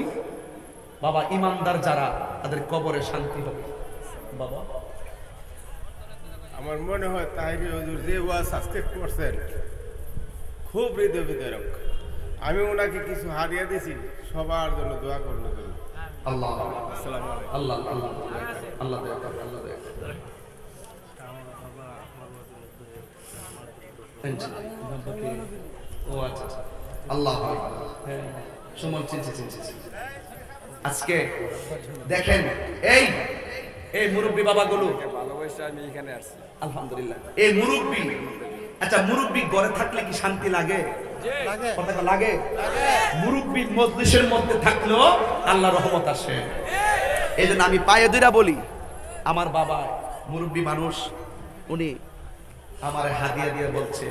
বাবা ইমানদার যারা, তাদের কবরে শান্তি হবে। বাবা আমার মনে হয় তাহিরি হুজুর যে ওয়াজ সাবস্ক্রাইব করছেন খুব হৃদয় বিদারক। আমি ওনাকে কিছু হাদিয়া দিয়েছি, সবার জন্য দোয়া করুন। আল্লাহ আসসালামু আলাইকুম। আল্লাহ আল্লাহ আল্লাহ দয়া করুন, আল্লাহ দয়া করুন। ও আচ্ছা আচ্ছা, আল্লাহ সুমন চিনছি চিনছি। আজকে দেখেন এই এই মুরব্বী বাবাগুলো ভালোবাসা, আমি এখানে আসছি আলহামদুলিল্লাহ। এই মুরব্বী, আচ্ছা মুরব্বী ঘরে থাকলে কি শান্তি লাগে? কথা লাগে। মুরব্বী মজলিসের মধ্যে থাকলেও আল্লাহর রহমত আসে। এই জন্য আমি পায়ে দুইরা বলি, আমার বাবা মুরব্বী মানুষ, উনি আমার হাদিয়া দিয়ে বলছে,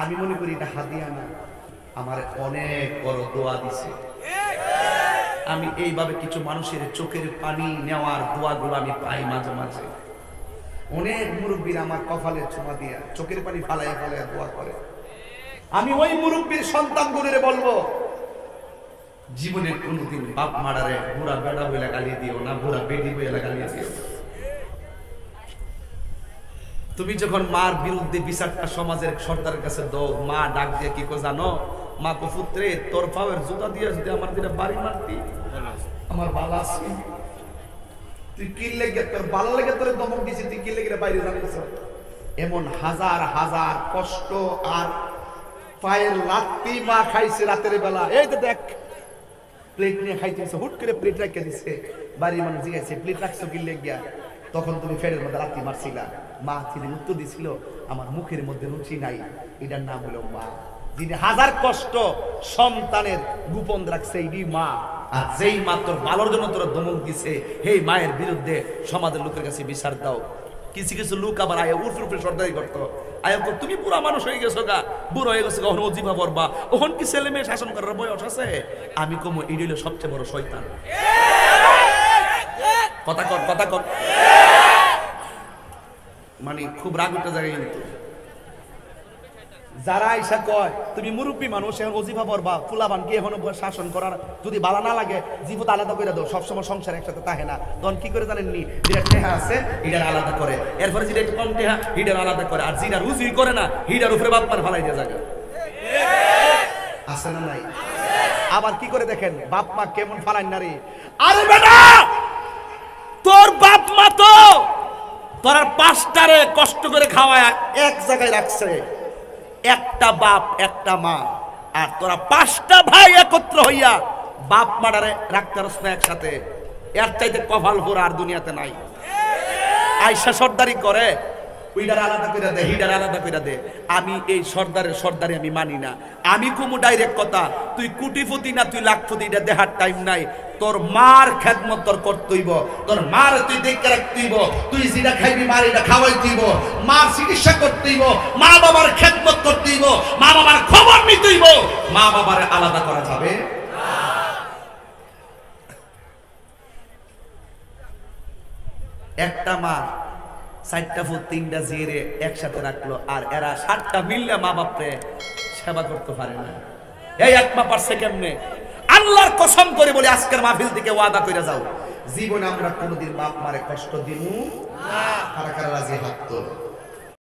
আমি মনে করি এটা হাদিয়া না, আমার অনেক বড় দোয়া দিছে। আমি এইভাবে কিছু মানুষের চোখের পানি নেওয়ার দোয়াগুলো আমি পাই মাঝে মাঝে। অনেক মুরব্বীরা আমার কপালে চুমা দিয়া চোখের পানি ফালাইয়া ফালাইয়া দোয়া করে। আমি ওই মুরব্বীর সন্তানগুলোরে বলবো, জীবনের কোনোদিন বাপ মারারে বুড়া বেড়া বলে গালি দিও না, বুড়া বেডি বলে গালি দিও। তুমি যখন মার বিরুদ্ধে বিচারটা সমাজের সর্দারের কাছে দাও, মা ডাক দিয়ে কি কো জানো? মা কো পুত্রে, তোর পাওয়ের জুতা দিয়ে যদি আমার দিনে বাড়ি মারতি আমার বালা আছে। তুই কি লেগে, তোর ভালো লেগে তোর দমক দিছি, তুই কি লেগে বাইরে জানিস? এমন হাজার হাজার কষ্ট আর পায়ের লাত্তি মা খাইছে রাতের বেলা। এই তো দেখ, প্লেট নিয়ে খাইতেছে, হুট করে প্লেট রাখিয়ে দিচ্ছে। বাড়ির মানুষ জিজ্ঞাসা, প্লেট রাখছো কি লেগিয়া? তখন তুমি ফেরের মধ্যে লাত্তি মারছিলা। মা তিনি উত্তর দিছিল, আমার মুখের মধ্যে রুচি নাই, এটার নাম হলো মা। যিনি হাজার কষ্ট সন্তানের গোপন রাখছে এই মা। আর যেই মা তোর ভালোর জন্য তোর দমক দিছে, সেই মায়ের বিরুদ্ধে সমাজের লোকের কাছে বিচার দাও। কিছু কিছু লোক আবার আয় উর্ফে সর্দারি করতো, আয় তুমি পুরা মানুষ হয়ে গেছো গা, বুড়ো হয়ে গেছো, কখন অজিফা পড়বা, ওখান কি ছেলে মেয়ে শাসন করার বয়স আছে? আমি কমো, এই হইলো সবচেয়ে বড় শয়তান। কথা কর, কথা কর। মানে খুব রাগ উঠে যায়। কিন্তু যারা আইসা কয় তুমি মুরব্বী মানুষ, এখন অজিফা পড়বা, ফুলাবান কি এখন শাসন করার যদি ভালো না লাগে, জীবত আলাদা করে দাও। সবসময় সংসার একসাথে থাকে না, তখন কি করে জানেননি? যেটা টেহা আছে হিডার আলাদা করে, এরপরে যেটা একটু কম টেহা হিডার আলাদা করে, আর যেটা রুজুই করে না হিডার উপরে বাপ মার ফালাই দিয়ে জায়গা আছে না নাই? আবার কি করে দেখেন বাপ মা কেমন ফালাই না রে। আরে বেটা, তোর বাপ মা তো তোর পাঁচটারে কষ্ট করে খাওয়ায় এক জায়গায় রাখছে, একটা বাপ একটা মা, আর তোরা পাঁচটা ভাই একত্র হইয়া বাপ মাটারে রাখতে পারছ না একসাথে। এর চাইতে কপাল ভরা আর দুনিয়াতে নাই। আয়সা সর্দারি করে, ওইটার আলাদা করে দে, হিটার আলাদা করে দে। আমি এই সর্দারে আমি মানি না। আমি কুমু ডাইরেক্ট কথা, তুই কোটিপতি না তুই লাখপতি এটা দেখার টাইম নাই। তোর মার খেদমত তোর করতেইব, তোর মার তুই দেখে রাখতেইব, তুই যেটা খাইবি মার এটা খাওয়াইতেইব, মার চিকিৎসা করতেইব, মা বাবার খেদমত করতেইব, মা বাবার খবর নিতেইব। মা বাবার আলাদা করা যাবে না। একটা মা 4টা ফুট 3টা জিরে একসাথে রাখলো, আর এরা 7টা মিললে মা বাপরে সেবা করতে পারে না। এই এক মা পারছে কেমনে? আল্লাহর কসম করে বলে আজকের মাহফিল থেকে ওয়াদা করে যাও, জীবনে আমরা কোনোদিন বাপ মারে কষ্ট দিমু না। কারা কারা রাজি হাত তোলো।